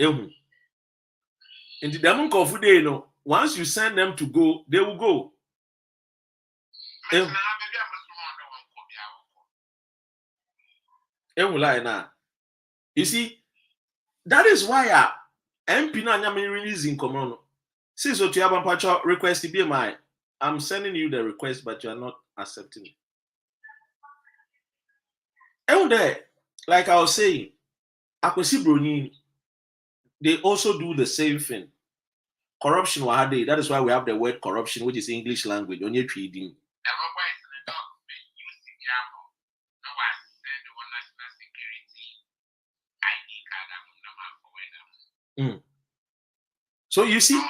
Mm-hmm. In the demon of day, once you send them to go, they will go. You see, that is why MP na nya me releasing komo no. Since what you have a request to be my, I'm sending you the request, but you are not accepting it. And there, like I was saying, Akwesi Broni, they also do the same thing. Corruption wahade. That is why we have the word corruption, which is English language. On your trading. So you see.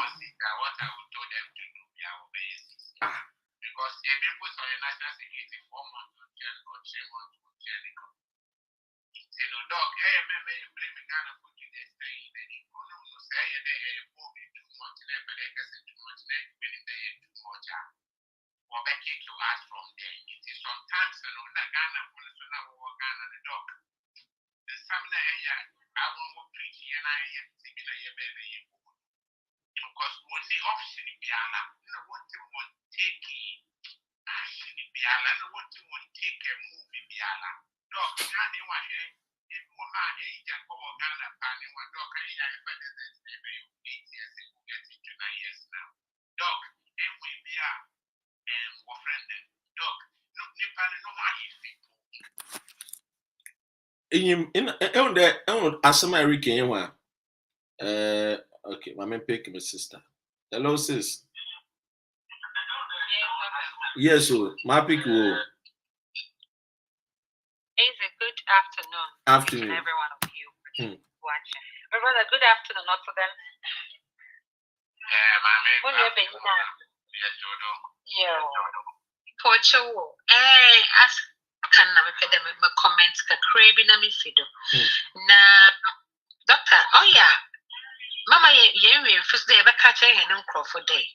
In the Asama Rican one. Okay, my man pick my sister. Hello, sis. Yes, so my pick will. It's a good afternoon. Afternoon. Every one of you watching. Brother, good afternoon, not for them. Yeah. Pocho. As can I put them in my comments? Craving a mifido. Na doctor. Oh yeah. Mama, ye first day ever catch a hen for day.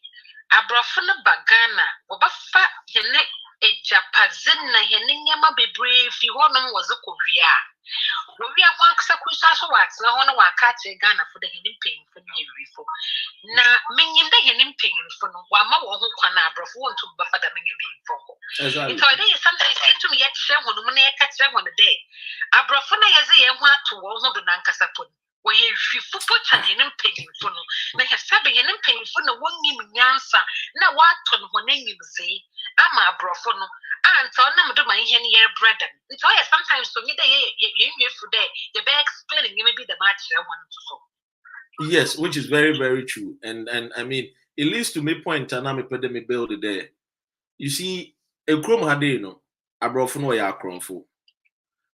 Abrafuna bagana. Obafa hene a japazina heningama be brave. You was a Korea. We are one sacrifice wax. I want to catch a Ghana for the hidden pain for me before. Now, minging the hidden pain for no one more who can abroad want to buffer the minging for. It's already sometimes to me yet share when I catch them on the day. Abrafuna as a want to all the Nankasapun. Where you put an hidden pain for no. They have sabbing and pain for no one name answer. Now what on when you say, I'm a brofono. And so I'm not my hen year bread. It's why sometimes to me, you be explaining maybe the match I want to so. Yes, which is very, very true. And I mean, it leads to me point and I'm a pandemic build there. You see, a chrome had no, a brofono ya cromful.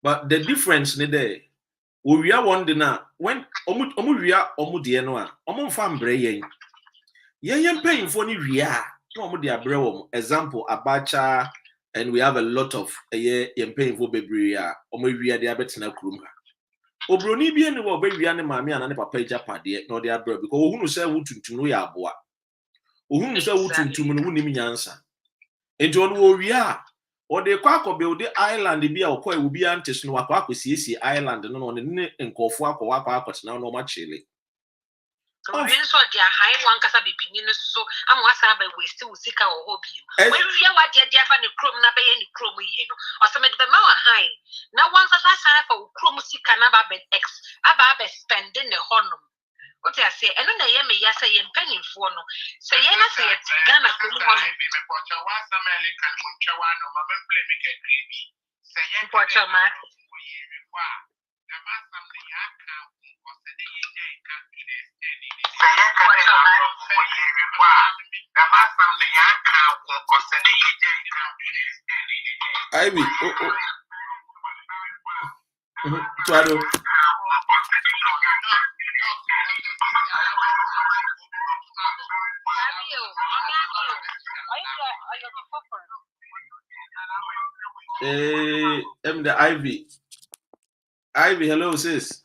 But the difference in there, we are one dinner when omuria omudienoa, omon brain. Yen paying for ni ria, no mudia brewum. Example, abacha. And we have a lot of yen paying for bebria, omuria diabetes krumha. Obroni bi ene wo bawi ane maame ana ne papa japade no de abra because ohunu se wutuntum no ya aboa ohunu se wutuntum no wunim nyansa enti ono wo wi a o de kwa akọ build island bi a okọ ewu bi antes no akọ akosiesie island no no ne nkofo akọ akọtena no ma chile we so dia high one kasa bibini no so amwasa ba waste usika wo hobi we wi wa dia fa ne krom na be ye ne krom yi no oseme de ma wa high na one kasa sa fa krom sika na ba be x aba be spend ne honum what I say eno na ye me ya say ye mpanimfo no say ye na say ye Ghana ko no honum me pocha wa samele kan muncha wa no ma memble me ke gribi say ye pocha ma wo ye wi kwa na ma samle ya ka ko se de ye je ka to the extent Ivy, Tuado. I'm the Ivy. Ivy, hello, sis.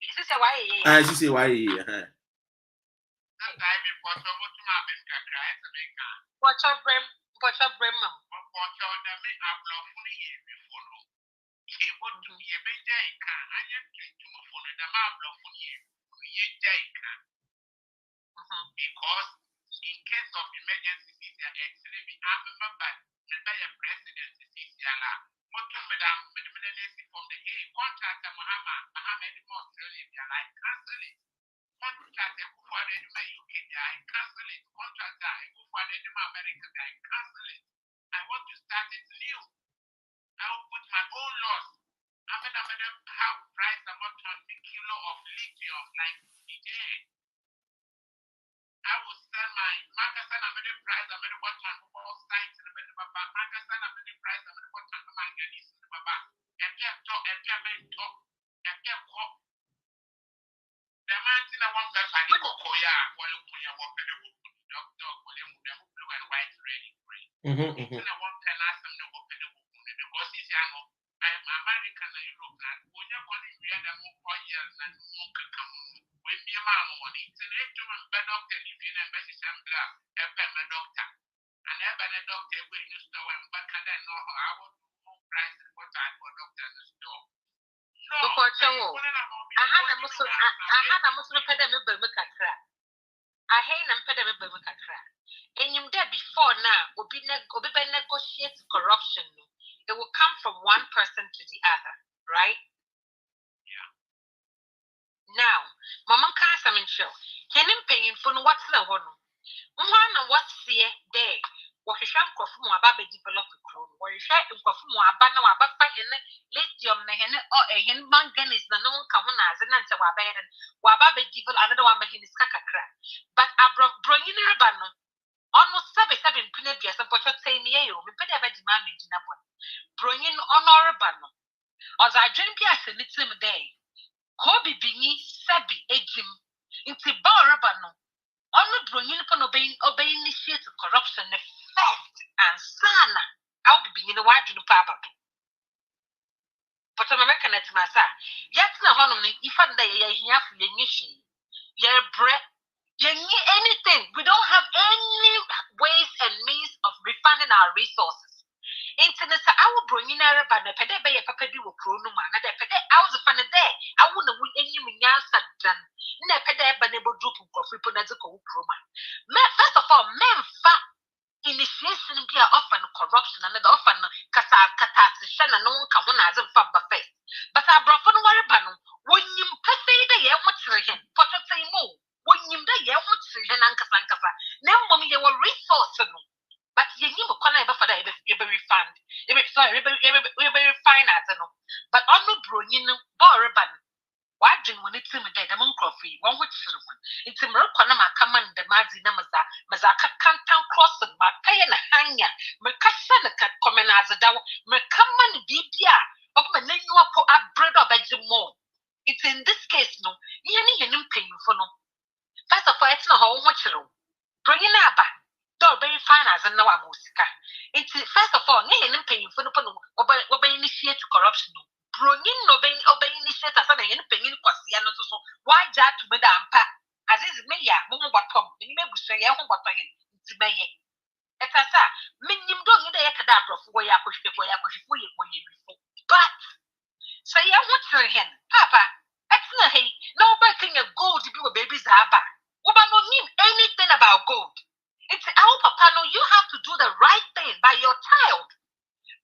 She say why because in case of emergency, president from the contract Mohammed Australia, I cancel it. Contract UK, I cancel it. Contract America, I cancel it. I want to start it new. I will put my own laws. I'm going to have price about 20 kilo of lithium like DJ. I will sell my Magasan American price. I'm going to watch on all sites in the Baba. Magasan American price. I'm going to watch on the Manganis in the Baba. And get talk, and get men talk, and get walk. The man in a one person, Koya, Walukuya, Doctor, William, blue and white, ready, green. In a one can ask them to open the book because he's young. I am American and European. When you're calling me, I'm more years and more come with me, mamma. It's an instrument by doctor, if you never see some glass, a doctor. And ever a doctor when you store and back and then know how I want more price and what I for doctors in store. No, I had a Muslim pedal Burmacatra. I hate them pedal Burmacatra. And you there before now, Obi negotiate corruption. It will come from one person to the other, right? Yeah. Now, Mama Casa Mincho, can him paying for what's the one? What's here there? What you shall go from Ababe develop a crown, or you shall go from Abana Ababa lithium, or a hen manganese, the known common as an answer Wabadan, Wababe develop another one making his cacacra. But I brought bringing a banner. Almost 7 Pinabia, and Potter saying, you may ever demand in a one. Bringing honorable. As I drink yes, and it's him day. Hobby bingy, Sabi, Ejim, into Barabano. Only bringing upon obeying initiate corruption, the first and sana. I'll be being a wide in the papa. But I'm American at my side. Yet, no honey, if I'm there, you have your nishi. Your bread. Anything. We don't have any ways and means of refunding our resources. Internet, I will bring in a banner, Pede Bay, a Papa will chrono man, and I was a fan of day. I wouldn't win any Minyasa done. Nepede Banable Drupu Coffee Ponazako Chroma. First of all, men fat initiation be often corruption and often Catasation and no one can one as a fabba face. But I brought for no banner when you pay the year what's him, but I say more. When you die, what's your Nankasankafa? Now, mommy, you were resource. But you knew a corner for that, you very fund. Sorry, we're very fine as I know. But on the Brunin, Boraban, watching when it's in the dead among coffee, one which one. It's a Merconama command the Mazina Mazaka can't cross it, but pay and a hanger, Mercasana common as a dow, Mercaman Bibia, of my name you put up bread of more. It's in this case, no, you need an paying for no. First of all, it's not how much you bringing up. Don't very fine as a Noah Musica. It's first of all, nay and paying for the obey initiate corruption. Bringing obey initiate as an paying Quasiano. Why Jack to Madame Pat? As is me, ya, Momo Bottom, you may say, I won't bottom to me. At a sa, Minim don't need a cadabra for where I push the way I push for you when you before. But say, I want her hen, Papa. That's not hey, nobody think of gold to be a baby's abba. We don't know anything about gold. It's our papa. No, you have to do the right thing by your child.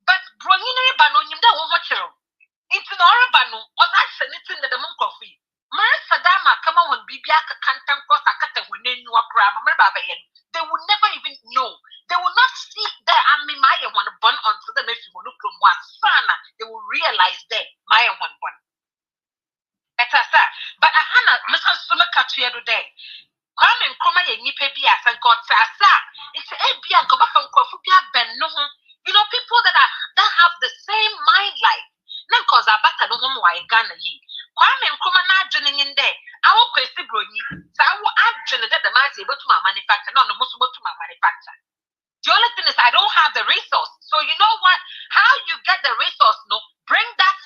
But bringing a bano, you don't want to. It's an orabano, or that's anything that the monk of me. Marsadama, come on, Bibiaka can't cross a cat when they knew a pram. They would never even know. They will not see that I mean, Maya one born onto them if you will look from one son. They will realize that Maya one. But I had a Mr. Sumaka today. Come and come and Nipebias and God Sasa. It's a Bia Gobafan Kofubia Ben no. You know, people that have the same mind life. Now, cause I better no more I Ghana ye. Come and come and joining in there. I will question Bruni. So I will add that the man is able to my manufacture, not the most to my manufacture. The only thing is I don't have the resource. So you know what? How you get the resource, no? Bring that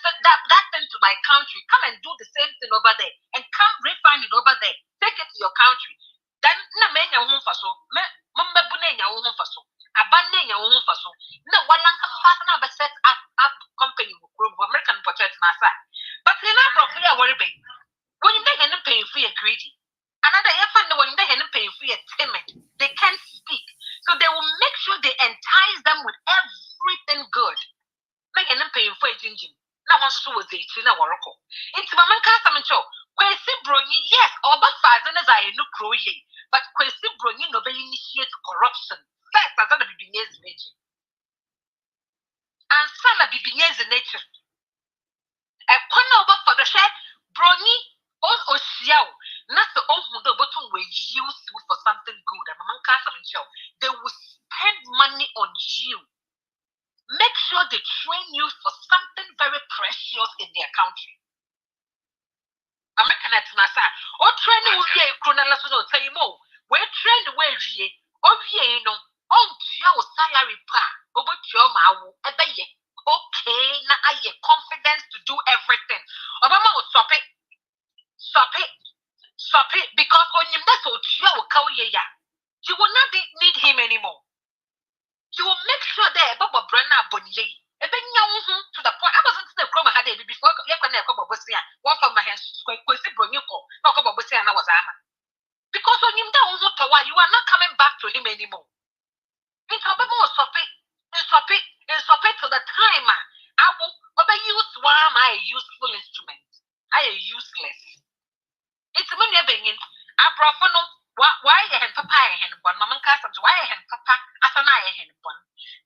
thing to my country. Come and do the same thing over there. And come refine it over there. Take it to your country. Then na menya home for so. Mamba bunenya home for so. Abanenya home for so. No one lang ka set up company with American portrait massa. But in our profit worry be. When you make any paying free and greedy. Another when they can pay free and timid. They can't speak. So they will make sure they entice them with everything good. Make them paying for a ginger. Now, once was 18 na waroko. It's my man cast some show. Kwesi Brony, yes, or but father as I no croye, but Kwesi Brony no be initiate corruption. First, as a beginners nature. And son of beginners nature. A corner over for the share, Brony, or Xiao, not the old the bottom were used for something good. And my man cast some show. They will spend money on you. Make sure they train you for something very precious in their country. American at Nasa, or training will be a chronological time. We're trained where ye, or ye no, on your salary pa, over your mouth, okay, now I have confidence to do everything. Obama will stop it, because on your message, you will not need him anymore. You will make sure that Baba Brenna Bonye. To the point I wasn't in the chroma had it before you can never one from my hands, and I was armor. Because when you don't know power, you are not coming back to him anymore. It's a bit more stop it to the time. I will use one my useful instrument. I am useless. It's money being I brought for no. Why you have papa and one mamma cast why I have papa as an eye and one.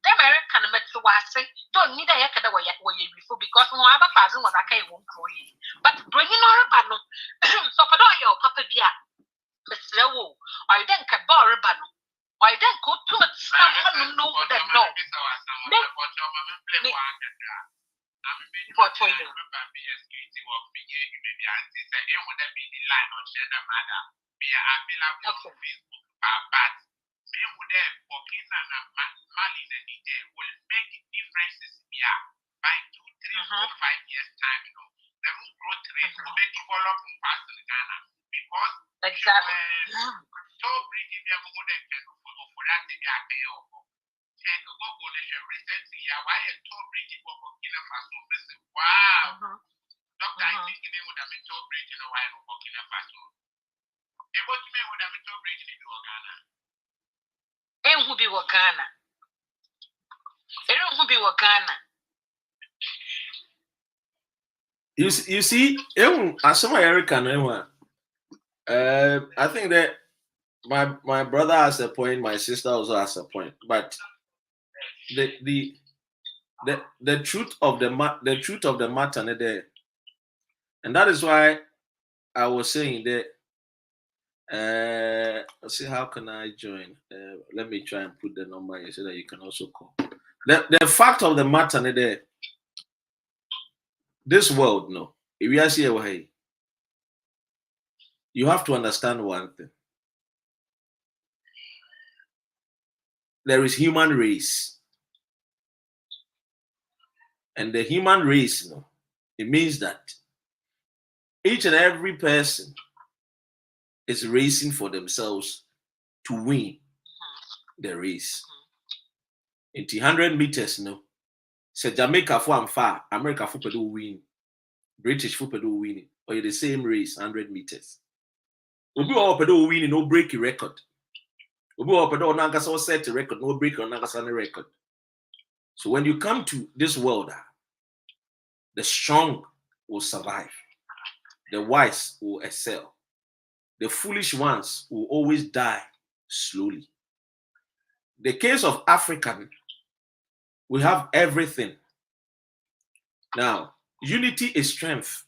The American met to say, don't need a yakada way before because no other person was a K won't call you. But bringing on a bano, so for your papa dear, Mr. Wu, I then can borrow a bano. I then go to a someone know that no. What for you? Okay. But me would have working on a Mali will make differences here by 2, 3, 4, 5 years time. You know, the growth rate will be developed in Pastor Ghana because exactly. So pretty we are going to for that to be a pay off. Check a Google recently. Why a toll bridge for Burkina Faso? Wow, Doctor, I think they would have been toll bridge in a while of Burkina Faso. What you mean would have been toll bridge in Ghana? And who be Ghana? Who be Ghana? You see, as some American, I think that my brother has a point, my sister also has a point, but the truth of the matter there, and that is why I was saying that. Let's see, how can I join? Let me try and put the number here so that you can also call. The fact of the matter there, this world, no, if you are here, you have to understand one thing. There is human race, and the human race, no, it means that each and every person is racing for themselves to win the race. In 100 meters, no. So Jamaica for and far, America for do win, British for do win, or the same race, 100 meters. Obi all pedo win, no break a record. Obi all pedo nagas set a record, no break on nagas record. So when you come to this world, the strong will survive, the wise will excel. The foolish ones will always die slowly. The case of African, we have everything. Now, unity is strength.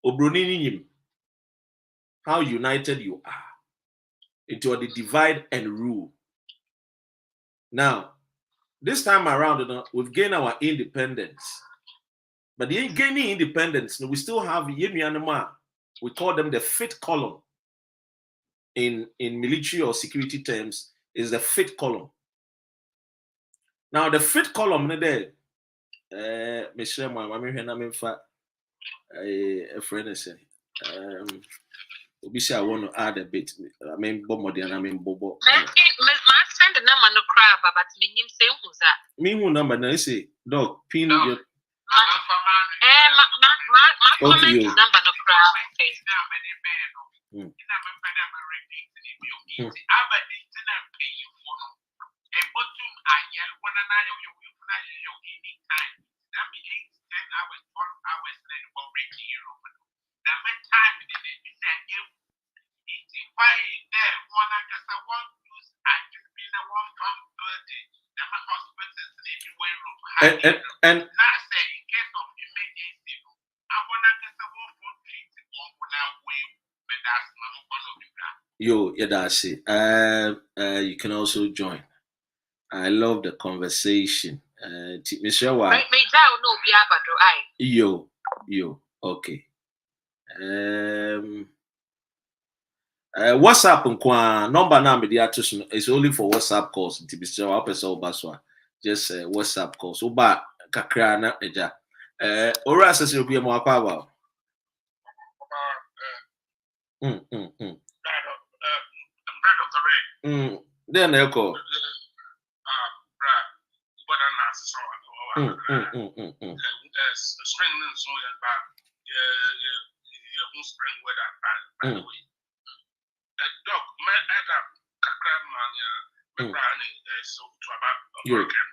Obroninim, how united you are. Into the divide and rule. Now, this time around, we've gained our independence. But the gaining independence, we still have Yemianama. We call them the fifth column. In military or security terms, is the fifth column. Now, the fifth column, there, Michelle, my a friend is saying, I want to add a bit. I mean, Bobo, and I mean, Bobo. My friend, the number no crab, but me him say who's that? Me who number, now say, dog, pin your. My comment number no crab. that be 8, 10 hours, 12 hours, and then we'll reach Europe. The main time in the if why there, one I guess I want to use, I just been a 1 pound 30. The hospitals in Europe. And Now say in case of emergency, I want to guess I want for treat one for now way, but that's my yo, yeah, that's it. You can also join. I love the conversation. Michelle, yo, okay. WhatsApp number now is only for WhatsApp calls. Just WhatsApp calls. So, but kakra na eja. Ora asese obi mo akwa ba. Then echo. Spring weather, by the way. Dog, my other kakra mania, so to about American.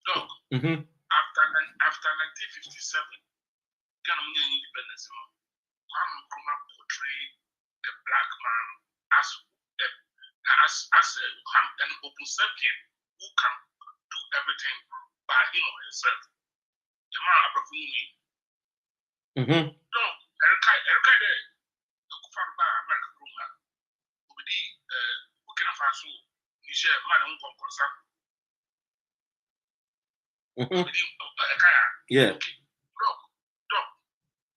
Dog, after 1957, Ghana independence, Kwame Nkrumah portrayed the black man as an open sapien who can do everything by him or himself. The man Abraham. Dog, Erica there. America program. Burkina Faso, Niger, man, yeah. Okay. Look,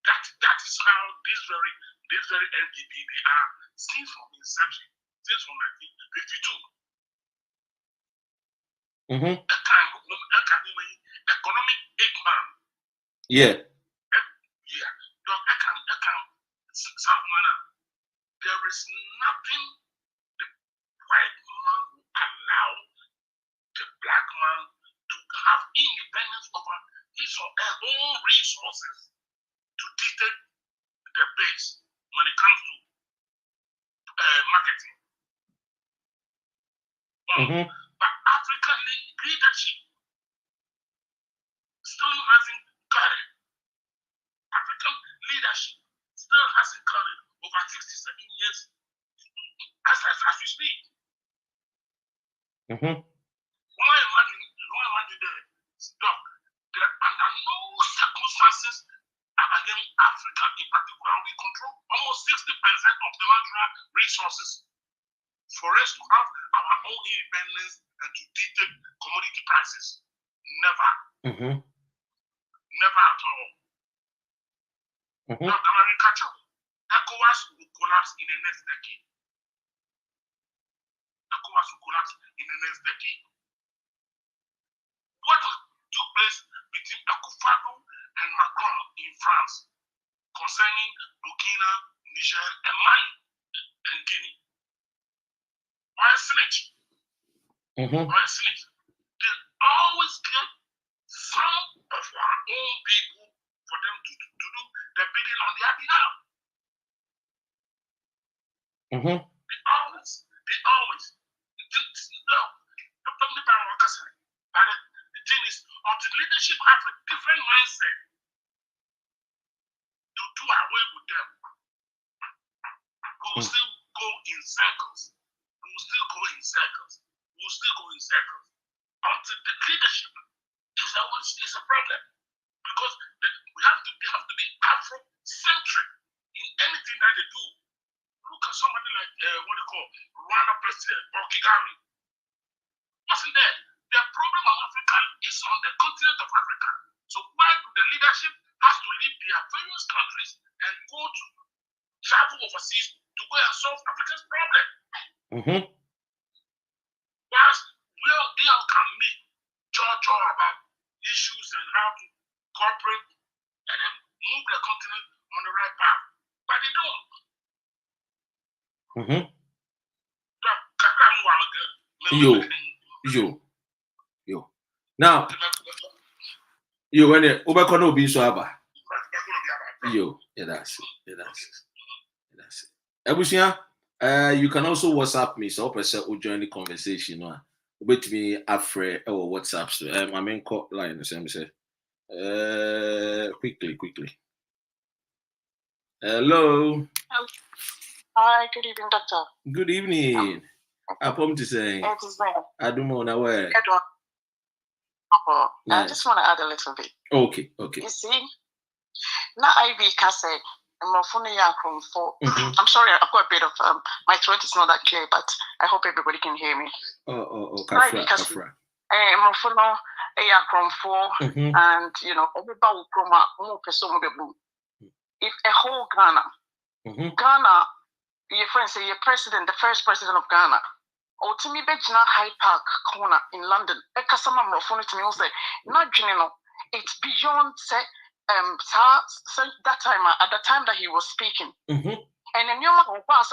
that is how this very NPP they are since from inception, since from 1952. Economic Eggman. Yeah. There is nothing the white man will allow the black man to have independence over his or her own resources to dictate the base when it comes to marketing. But African leadership still hasn't got it. African leadership still hasn't got it over 67 years as we speak. Why want to stop? Under no circumstances against Africa in particular, we control almost 60% of the natural resources. For us to have our own independence and to dictate commodity prices. Never. Never at all. North America, ECOWAS will collapse in the next decade. ECOWAS will collapse in the next decade. What took place between Akufo-Addo and Macron in France concerning Burkina, Niger, and Mali and Guinea? Why snitch? Why snitch? They always get some of our own people for them to do the bidding on their behalf. They always. But the thing is, until leadership has a different mindset to do away with them, we will still go in circles. Until the leadership is a problem. Because they have to be Afro-centric in anything that they do. Look at somebody like what they call Rwanda President or Kagame. Wasn't there? The problem of Africa is on the continent of Africa. So why do the leadership have to leave their various countries and go to travel overseas to go and solve Africa's problem? Whilst they all can meet judge about issues and how to cooperate and then move the continent on the right path. But they don't. Yo. Now, when you no be so aba. Yo, that's it. Ebusia, you can also WhatsApp me so person will join the conversation. Wait me afraid. Oh, WhatsApp. I mean, call line. The same say. Quickly. Hello. Hi, good evening, Doctor. Good evening. I promise to say. It is well. I don't know where. I just want to add a little bit. Okay. You see, now Ivy can say, I'm sorry, I've got a bit of my throat is not that clear, but I hope everybody can hear me. Kafra. And you know, if a whole Ghana, Ghana, your friend say your president, the first president of Ghana, or to me, Bejina Hyde Park corner in London, Ekasama Mofoni to me will say, not it's beyond say that time at the time that he was speaking. And then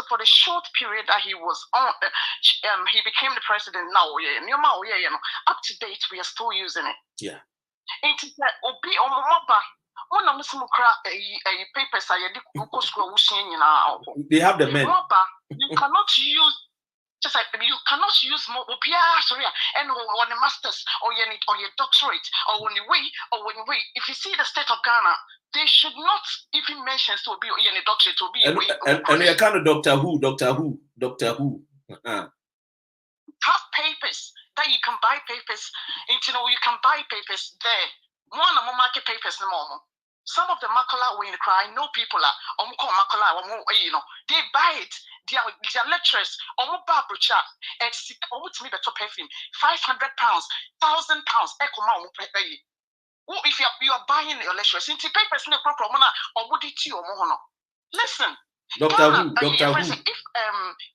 for the short period that he was on, he became the president now. Up to date, we are still using it. Yeah. It is that Obi one of the papers they have the men. You cannot use. Just like you cannot use more and on the masters or your doctorate or when you wait. If you see the state of Ghana, they should not even mention to be any doctorate to be and you kind of Doctor Who. Have papers that you can buy papers. You can buy papers there. One of market papers no more. Some of the Makola when you cry, I know people are they buy it. Their lecturers, and to me the top perfume, £500, £1,000, if you are buying your lecturers, into papers in the proper listen, Doctor Who. If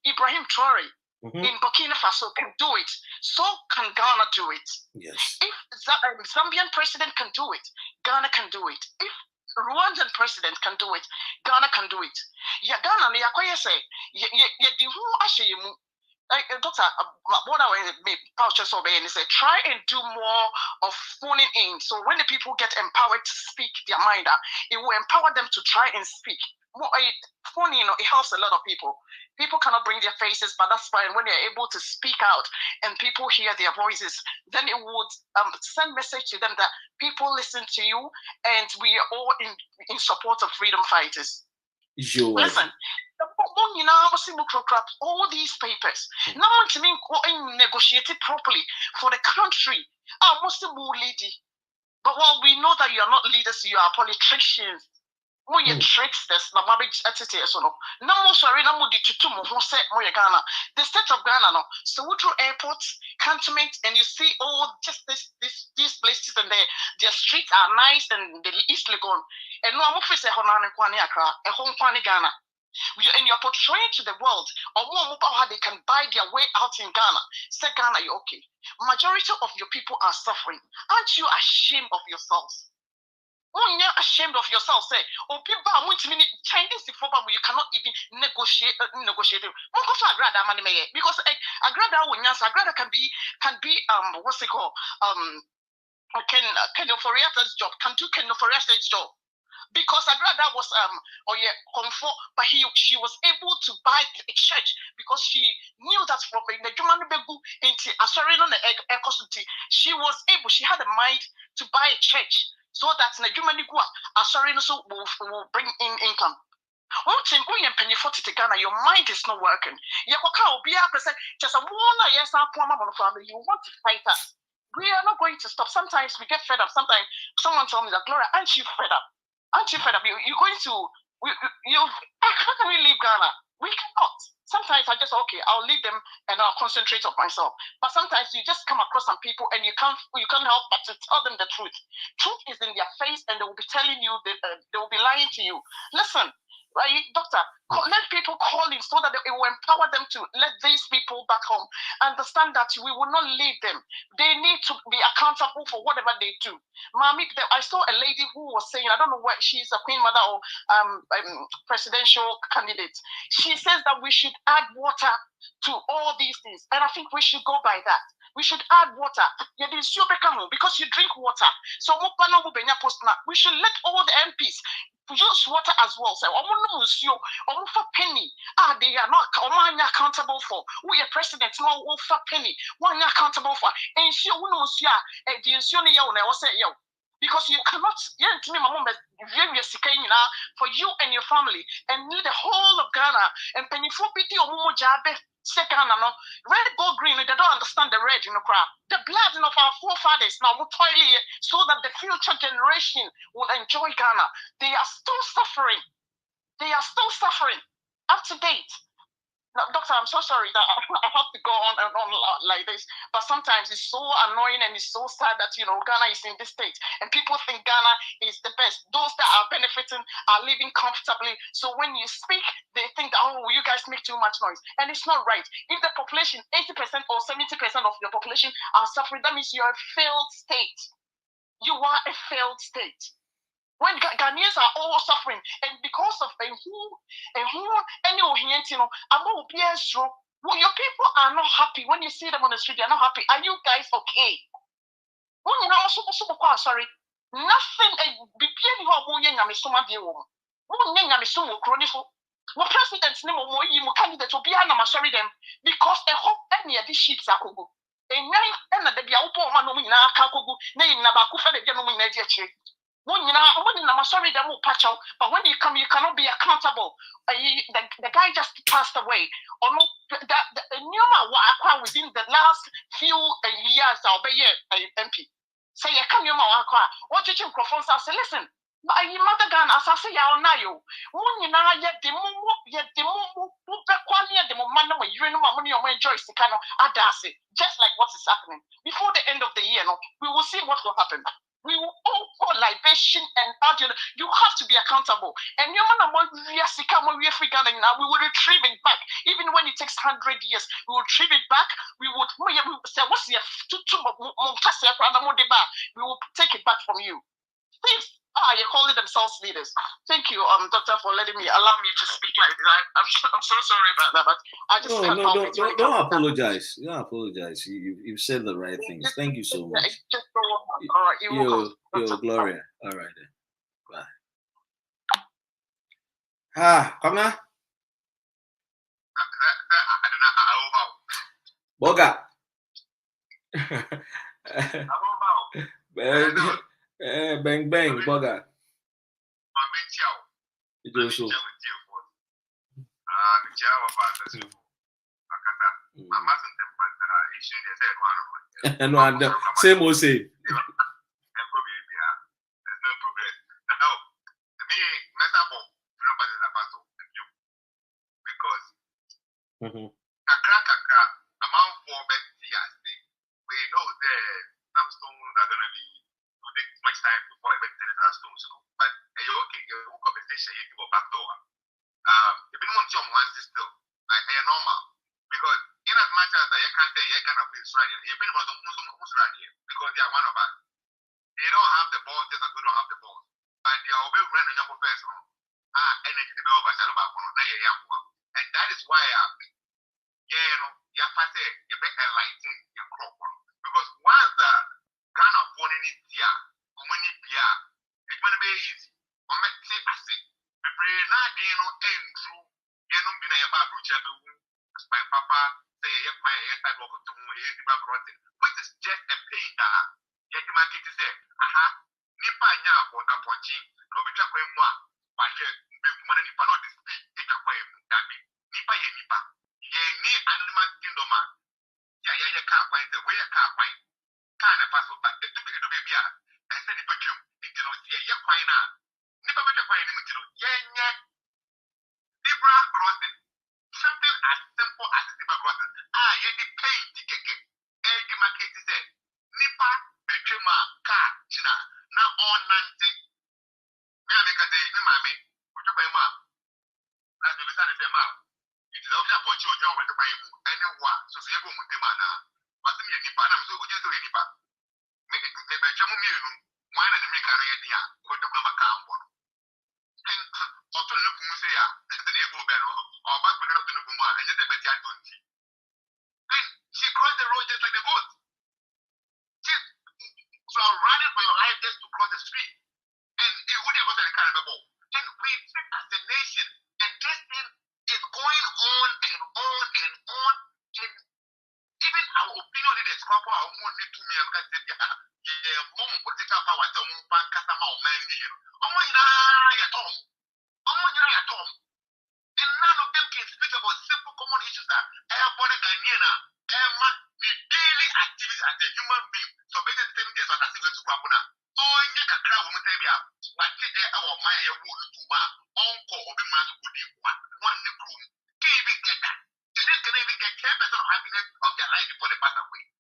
Ibrahim Traore in Burkina Faso can do it, so can Ghana do it. Yes. If Zambian president can do it, Ghana can do it. If Rwandan president can do it, Ghana can do it. Yeah, Ghana, Doctor, what I want to say, try and do more of phoning in. So when the people get empowered to speak their mind, it will empower them to try and speak. Phoning, it helps a lot of people. People cannot bring their faces, but that's fine. When they're able to speak out and people hear their voices, then it would send message to them that people listen to you and we are all in support of freedom fighters. Listen, all these papers, no one to me negotiated properly for the country. But while we know that you are not leaders, you are politicians. You tricksters, the state of Ghana, so we through airports, cantonment, and you see all just these places and their streets are nice and the easily gone. And no, I'm office a home Ghana. And you're portraying to the world how they can buy their way out in Ghana. Say Ghana, you're okay. Majority of your people are suffering. Aren't you ashamed of yourselves? You're ashamed of yourself. Say, people are going to mean Chinese you cannot even negotiate. Because Agrada can be what's it called? Ken Oforiata's job can do Ken Oforiata's job. Because Agrada was comfort, but she was able to buy a church because she knew that from the German Begu into she was able, she had a mind to buy a church so that the German will bring in income. One thing when you penny 40 to Ghana, your mind is not working. You want to fight us. We are not going to stop. Sometimes we get fed up. Sometimes someone told me that, Gloria, aren't you fed up? Aren't you fed up? You're going to, how can we leave Ghana? We cannot. Sometimes I just, okay, I'll leave them and I'll concentrate on myself. But sometimes you just come across some people and you can't help but to tell them the truth. Truth is in their face and they will be telling you, they will be lying to you. Listen, right, doctor, let people call in so that it will empower them to let these people back home understand that we will not leave them. They need to be accountable for whatever they do. Mami, I saw a lady who was saying, I don't know what she's a queen mother or presidential candidate. She says that we should add water to all these things, and I think we should go by that. We should add water. Because you drink water. So we should let all the MPs use water as well. So, for penny. They are not accountable for. We are president, no for penny. One accountable for. And she won't because you cannot for you and your family and need the whole of Ghana and penny for pity or more jabe. Second, red, gold, green, they don't understand the red in the crowd. The blood of our forefathers now will toilet so that the future generation will enjoy Ghana. They are still suffering. They are still suffering up to date. Now, doctor, I'm so sorry that I have to go on and on like this, but sometimes it's so annoying and it's so sad that, Ghana is in this state and people think Ghana is the best. Those that are benefiting are living comfortably. So when you speak, they think, oh, you guys make too much noise. And it's not right. If the population, 80% or 70% of your population are suffering, that means you're a failed state. You are a failed state. When Ghanaians are all suffering, and because of your people are not happy. When you see them on the street, they're not happy. Are you guys okay? Sorry. Nothing. President candidate will be sorry them because a hope any of these sheets are kogo. And the sorry, but when you come, you cannot be accountable. The guy just passed away. Or no, within the last few years, I'll be MP. Say, you come, what did you propose? I say, listen, but I mother gun, as I say, I'll know you. Yet the man, you know, money or enjoy the kind of adase, just like what is happening. Before the end of the year, we will see what will happen. We will all pour libation and audio. You have to be accountable. And we will retrieve it back. Even when it takes 100 years, we will retrieve it back. We will say, what's the we will take it back from you. Please, you're calling themselves leaders. Thank you, doctor, for allow me to speak like that. I'm so sorry about that, but I just don't apologize. Don't apologize. You've said the right things. Thank you so much. Just go on. All right, you're welcome. Gloria. All right then. Bye. Boga. Bang bang, Boga. No, same or same. We know that some stones are going to be take much time before I make the stones. But okay, your conversation you give back door. If you want some one still, I normal because in as much as I can't say I cannot be Israeli, even for the Muslim because they are one of us. They don't have the balls just as we don't have the balls. But they are always running your person. Energy developers are about and that is why you have to say you better enlighten your crop. Because once the Ghana born in India, money beer, it's going to be easy. I'm not saying I say, the brain not being Andrew, you know, being a bad my papa say, you're my type of which is just a pain that you might get to say, Nipa Yabo, Apochi, Robita Quemwa, Bashe, Bimman, if I know this, take a poem, Nipa Yenipa, Ye animal kingdom. You can't find the way you can't find. Can't pass over. It took me to be here. I said, if you see a fine out, never better find him to yeah. Zebra crossing. Something as simple as a zebra crossing. The pain to get it. Egg market is there. Nipa, Bechema, car, China. Now on 90. Now make a day, mammy. What about your mom? That's the beside of them out. It's also for children with the Bible. Anyone, so they go with the man. But me, I'm so good to any part. Make it the Benjamin, one and make a idea. What the Mama Camp. And also look, Musea, the neighbor Beno, or back with the woman, and the Betia don't see. And she crossed the road just like the boat. So I'm running for your life just to cross the street. And it would have got a kind of a ball. And need to me, I'm going to say, mom, political power, some bank customer, man, you. At home. And none of them can speak about simple common issues that airborne Ghanaian, the daily activities as a human being. So, better 7 days on a single Supapuna. Oh, you can cry with Mutavia. But today, our Maya would do uncle or be master would be one room. Can't even get that. They can even get 10% of happiness of their life before they pass away.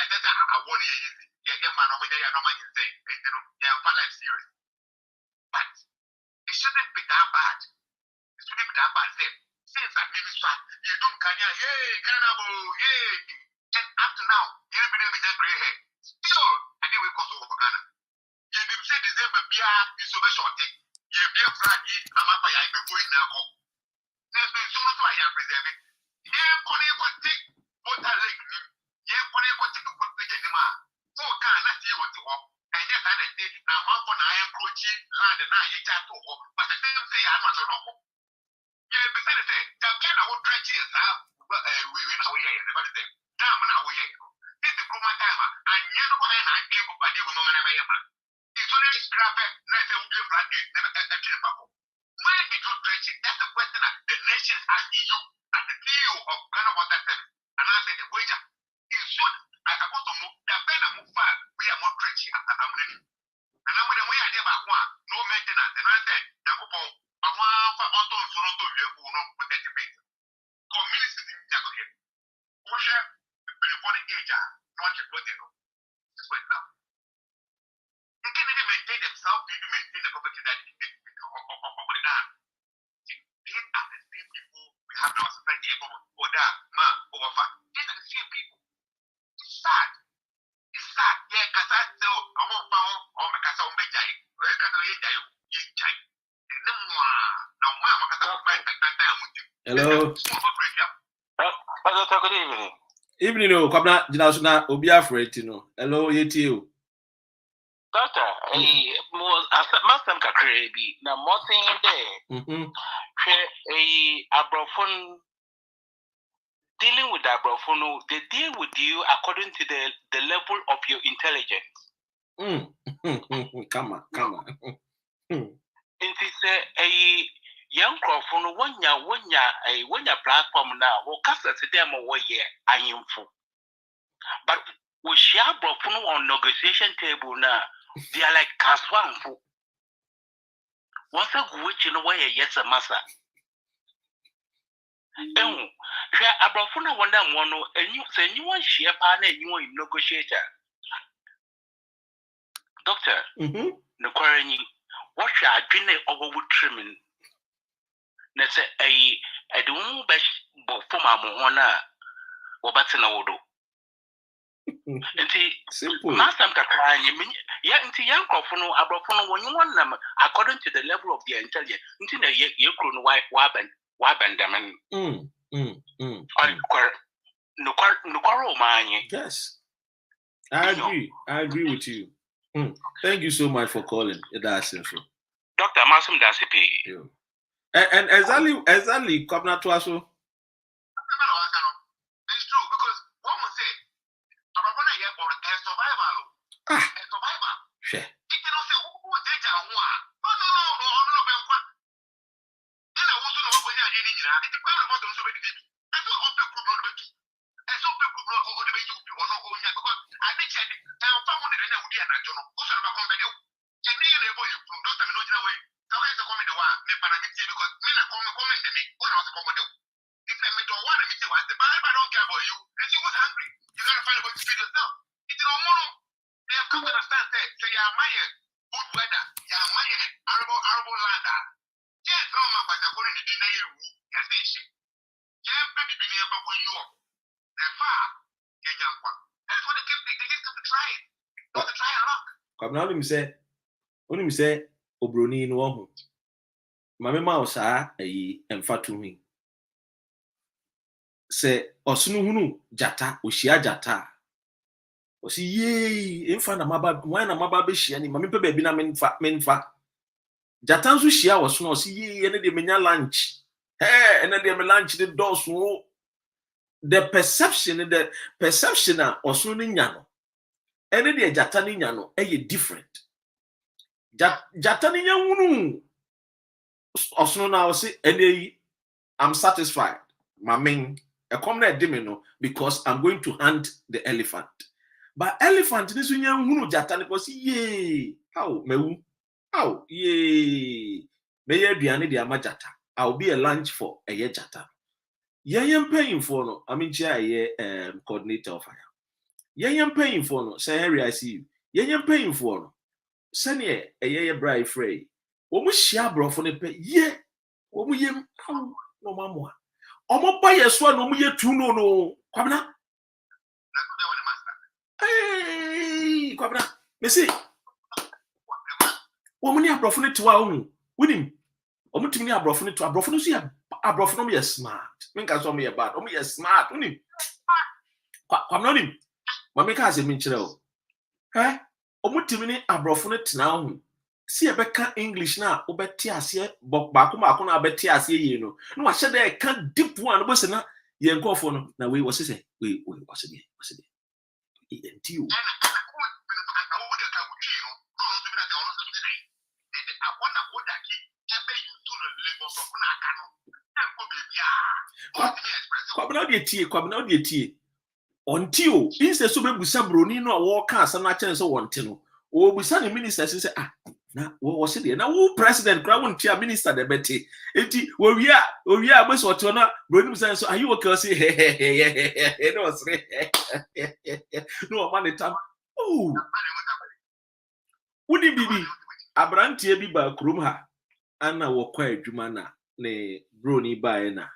That's a one year easy. Yeah, man, no man, you say, for life serious. But it shouldn't be that bad. It shouldn't be that bad. Since I maybe start, you don't can yay, Canabo, yay. And up to now, you've been able to gray hair. Still, I think we cross over Ghana. You didn't say December, is over short. You be a Friday, I'm up by I before you now. There's been so much I am preserving. Yeah, take water lake. Yeah, take a good picture in the man. Oh, can I see what you want? And yes, I did. Now, my phone, I am coaching land and I hit that over. But I didn't say I'm not a normal. Yeah, besides that, the kind of dredge is how we win away. Everybody say, damn, now we are. This is Kuma time. And yet, why I came up with my man. It's only scrap it. Nice and good blood. Never actually bubble. Why did you dredge it? That's the question that the nation is asking you as the CEO of Ghana Water Service. And I said, the wager is soon. I supposed to move. The better move far. We are more dredging after I'm ready. And I'm when we are there back one, no maintenance. And I said, the couple, I want for Anton Sonoto, you will not put that debate. Community in Jacob. Osha, the body age, not a project. This way now. They can't even maintain themselves, they even maintain the property that they done. These are the same people we have now society or that, man, over fat. These are the same people. It's sad. It's sad. Yeah, because I tell, I won't found, or make us all make jay. Where can you jay? And then, now, mamma, because I'm going to Hello. Good evening. Evening, no, come na Jinasuna, Obia Freight, you know. Hello, you. Doctor, master Kakrebi, now more thing there. Abrofon dealing with Abrofon, they deal with you according to the level of your intelligence. Come on. It is a young crofon when your platform now will cast a them away. I am full. But we share Abrofon on negotiation table now. They are like Kaswan. Once a witch in a way, yes, a massa. Abrafuna wonder one, and you say you want share partner, you want negotiator. Doctor, no quarrying, what shall I drink over wood trimming? Let's say I don't best for my mohona or Batsanodo. Simple. Master Kakran, yeah, into young Crofono, Abrafono, when you want them according to the level of their intelligence, into the Yakron wife Wabandaman. No quarrel, man. Yes. I agree with you. Thank you so much for calling. That's simple. Dr. Masum Dasipi. And exactly, come not to us. It's true because one will say, a survival. Sure. You cannot say, who did that one? No. And I also know what you're getting. It's the problem about those already did. I thought all the group on the two. I saw the group on the way you or not only because I think I found one in the Woody and I don't know. Also, I'm going to go. And then you prove Dr. Minojina way. How is the comedy one? Me Panamiti because men are comment to me. What else comedy? If I meet one and meet one, the Bible don't care about you. And she was hungry. You gotta find a way to feed yourself. It's no more. They have come to understand that. So you're my good weather. You're my arable land. Yes, no, my father, going to deny you. Yes, they say. Yeah, baby, be near for you. They're far. You're young one. That's what they just come to try it. Not to try a lot. Come now, let me say, Obroni no one. Mamma Mouse, and Fatumi. Say, Osunu Jata, Ushia Jata. O si ye, in front of my baby, when I'm about Bishi, and Mammy baby, I mean, fat. Jatansu Shia was no see ye, and the menia lunch. Hey, and then the lunch the doors. the perception also ni nyano. Any the jatani nyano different. Jatani nyano also now say any I'm satisfied. My main a common demino because I'm going to hunt the elephant. But elephant this nyano jatani because yay how mewu how yay may aduane de amajata. I'll be a lunch for a jata. Yayam paying for no. I mean, coordinator of fire. Yayam paying for no. Say, Harry, I see you. Yayam paying for no. Send ye a yaya bride fray. When we share bro for the pay, ye. When we yam, no mamma. Omo buy a swan, no, ye two no. Kwabna. Hey, Kwabna. Me see. Woman, you have brought it to our own. With him. Omutimi abrofo to abrofo no so ya abrofo no me smart menka so me bad o me smart unim kwam no nim ma me ka se me kire o omutimi ni abrofo no tena ho si e beka English na obeti ase ba ko na obeti ase ye no no wa hye de ka deep one bo se na ye nkofo no na we wo se we wo se be enti o Kwabena de tie onti o inse so be busa broni no a wo ka asa na kyen so wonte no o busa ne minister say na wo se de na wo president kra won tia minister de beti enti wo wi a gbe so to na broni busa so are you okay say no sre no man tam oh woni bibi abrantie bi ba krom ha ana wo kwa adwuma na ne broni bae na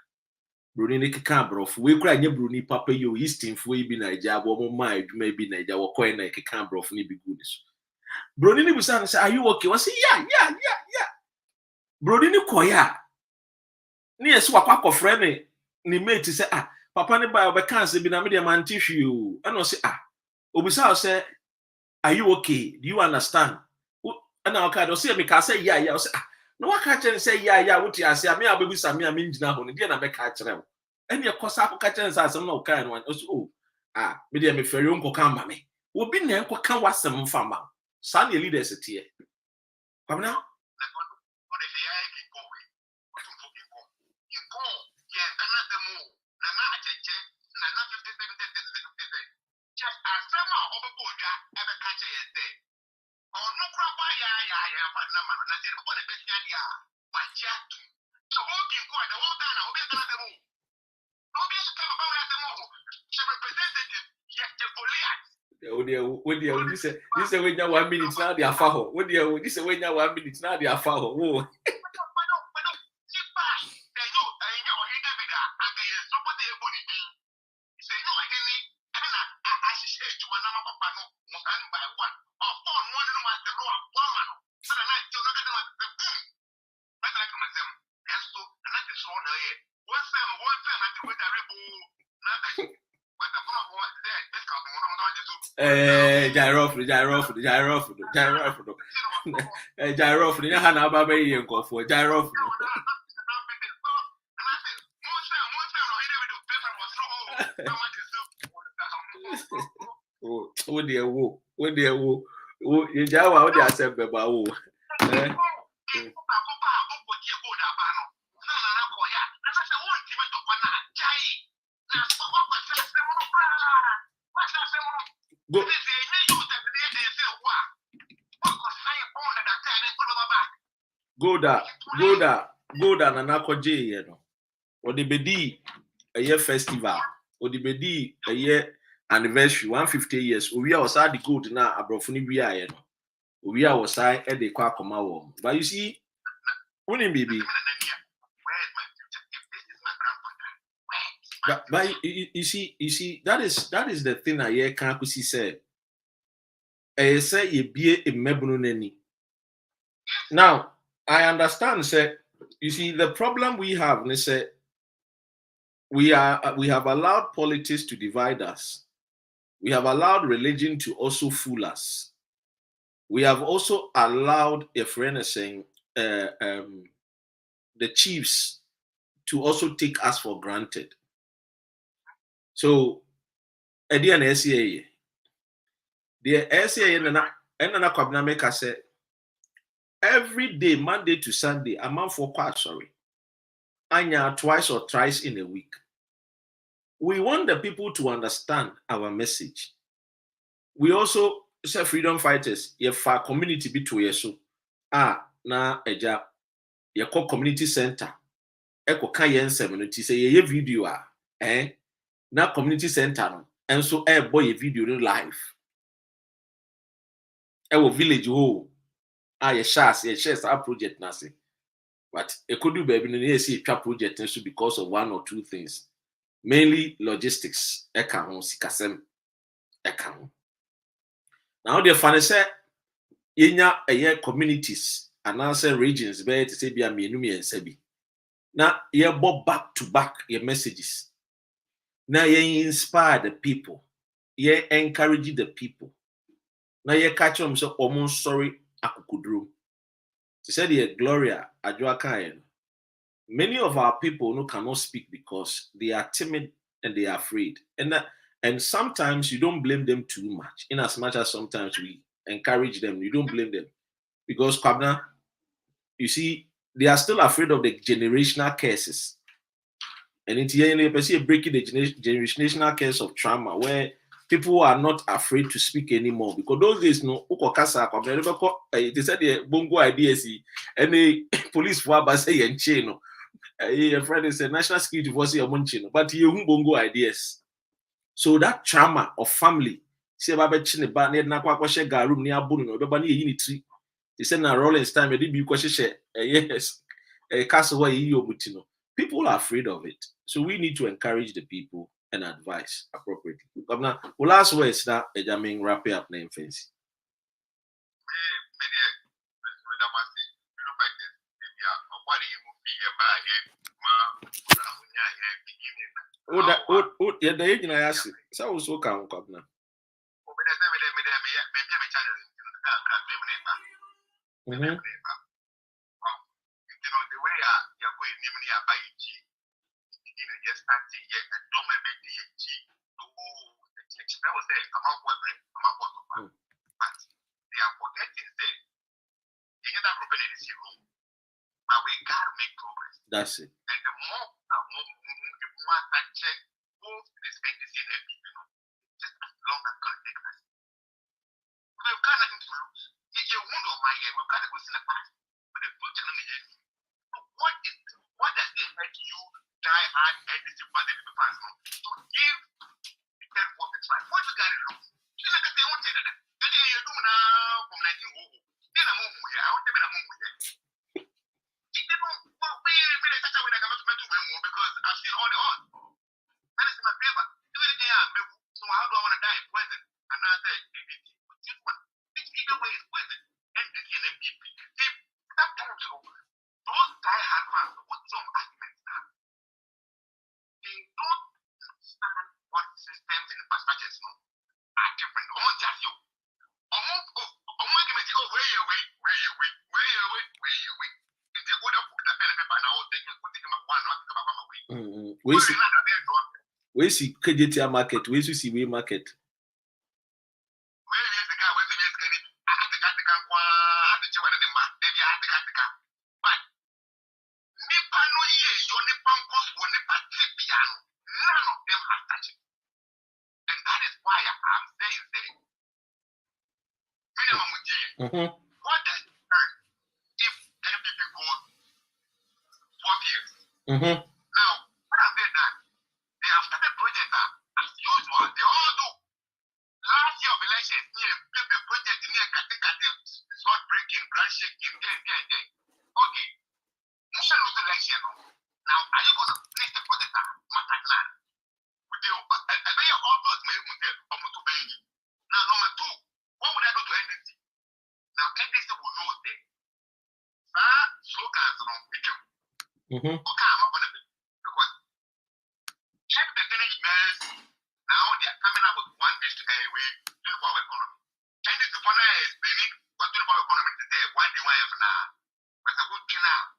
broni ne keka brof we kura nye broni papa yo eastin fo yi bi naija abo mo ma adwuma bi naija wo kwa na keka brof ne bi good so broni ne busa say are you okay we say yeah broni ne koya ne yeso akwa friend ne mate say papa ne ba obeka say bi na me de man tissue o and o say obusa say are you okay do you understand and I okay do say me ka say yeah o say no waka chen say yeah wuti ase me abebusa me ngina ho ne dia na be ka kire wo ene ekosa akọ ka chen say asem na o kan no so me dia me fere onko kan ma me obi na enko kan wasem mfa ma sa na leaders tie kwamna this say we nya 1 minute na dey afa ho this say we nya 1 minute na dey afa ho wo gyrof nya ha na aba be ye nkofo gyrof wo de wo ye jawa wo de asembe ba wo Goda na nakoje ye no odibedi a festival odibedi a anniversary 150 years we are sad the gold na abrofo ni wi aye no we are was I e dey kwa akoma wo but you see woni baby but you see that is the thing I can kusi say say ye bie emebunu nani. Now I understand say you see the problem we have is say we have allowed politics to divide us. We have allowed religion to also fool us. We have also allowed, a friend is saying, the chiefs to also take us for granted. So, idea na SCA. The SCA and na kwabna make us say every day, Monday to Sunday, a month for quite sorry. Anya twice or thrice in a week. We want the people to understand our message. We also say freedom fighters, if our community be to yeso. Na eja ye call community center. Eko ka yen seminity say ye video na community center no. And so boy a video no live. Village ho. Ye shares our project na say. But it could do baby no see a project because of one or two things. Mainly logistics. Eka ho sikasem. Eka ho. Now the funny say yenya communities and answer regions where to say be a mienumi and sebi. Now ye bob back to back your messages. Now ye inspire the people. Ye encourage the people. Now ye catch them so almost sorry akukudru. To say the Gloria Adjoakayen. Many of our people no cannot speak because they are timid and they are afraid. And sometimes you don't blame them too much. In as much as sometimes we encourage them, you don't blame them. Because Kwabna, you see, they are still afraid of the generational curses. And in the end, you see breaking the generational curse of trauma where people are not afraid to speak anymore. Because those days, no, they said the bongo ideas and the police for say and chain. Your friend is a national security force your munchino, but you bongo ideas. So that trauma of family, see about chine ba na kwa kwa share garum ni abunu no beba na yi tree. They said na Rollins time they be kwa share yes castle where yi obutino. People are afraid of it. So we need to encourage the people and advise appropriately. Now, the last words that Ejamin wrap up name fancy. Yeah, the age I ask you. So also count up now. That's it. And the more check both this NDC and NPP, just as long as it's going to take us. We've got nothing to lose. You won't know my year. We've got to go see the past. But the future is not. So what does it hurt you, die hard NDC for the people fans? To give the 10 for the try. What you got to lose? You know that they won't say that. Then you do now from 1900. Then I'm home here. I want to be a home here. Because I've seen all the odds. That is my favor. So how do I want to die? Poison. And I said, DDT. Which either way is poison. NDC and MPP. Sometimes those die-hard fans put some arguments now. They don't understand what systems and infrastructures are different. Almost just you. Almost arguments. Oh, where you wait. We see KJT market, we see we market. Where is the guy? Where's the guy? I have to cut the car. But Nipa no year, your Nipan cost for Nipa piano. None of them have touched it. And that is why I'm saying minimum with you. What does it earn if MPP goes 12 years? Now, what have they done? They have started projects as usual. They all do. Last year of elections, the project near Katikati, sword breaking, ground shaking, there. Okay. Motion was election. Now, are you going to place the project plan? With the obvious, now, number two, what would I do to NDC? Now, NDC will know that. Slogans on video. Okay, I'm not going to be. Because check the energy measures. Now they are coming up with one district highway, 24-hour economy. And it's the one that is explaining what 24-hour economy is there. One day, one now. But a good thing now.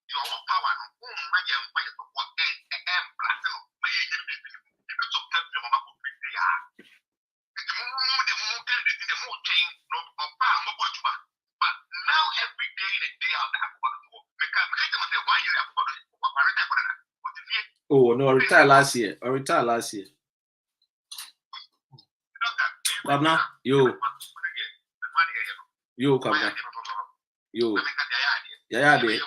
Your power, no, my young fire support, and black, no, my young business. If you took that Oh no, I retired last year. Kwabna, yo, Kwabna, yo, yaya de,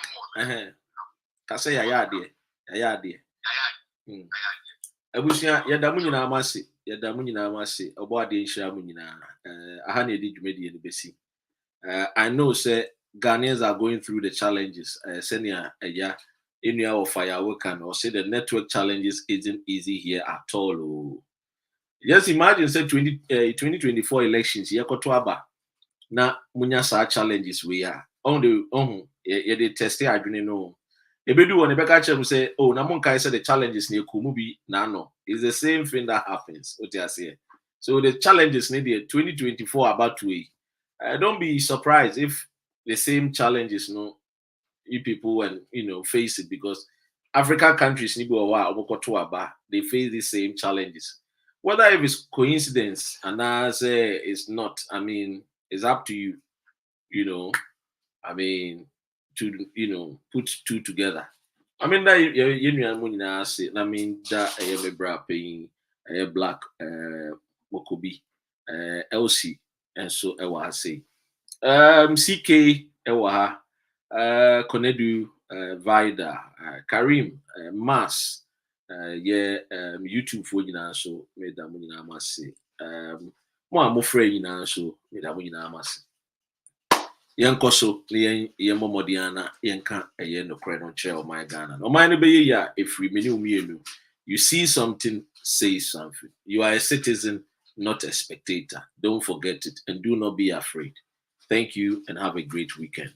kasa yaya de. Abusia, yadamu nyina amase, obo ade nhira mu nyina. Aha na edi dwumedi ne besi. I know say Ghanaians are going through the challenges. Senior, in of firework and or say the network challenges isn't easy here at all. Oh. Just imagine say 2024 elections, Yakotoaba. Na munya sa challenges we are. On the test I don't know. Ebedu on the back chem say, oh, na monka say the challenges near Kumubi nano. It's the same thing that happens. What you say. So the challenges need 2024 about to way. Don't be surprised if the same challenges, you people and face it, because African countries they face the same challenges. Whether if it's coincidence and as it's not, I mean, it's up to you. I mean, to put two together. I mean that you say. I mean that a bra paying a black Mokobi LC and so I was say CK Ewa Konedu Vida Karim Mas YouTube for you so made that money must say more afraid so made that money must Yankoso, Yen Momodiana, Yanka, a yen no credit chair of my Ghana. No mind be ya if we menu. You see something, say something. You are a citizen, not a spectator. Don't forget it and do not be afraid. Thank you and have a great weekend.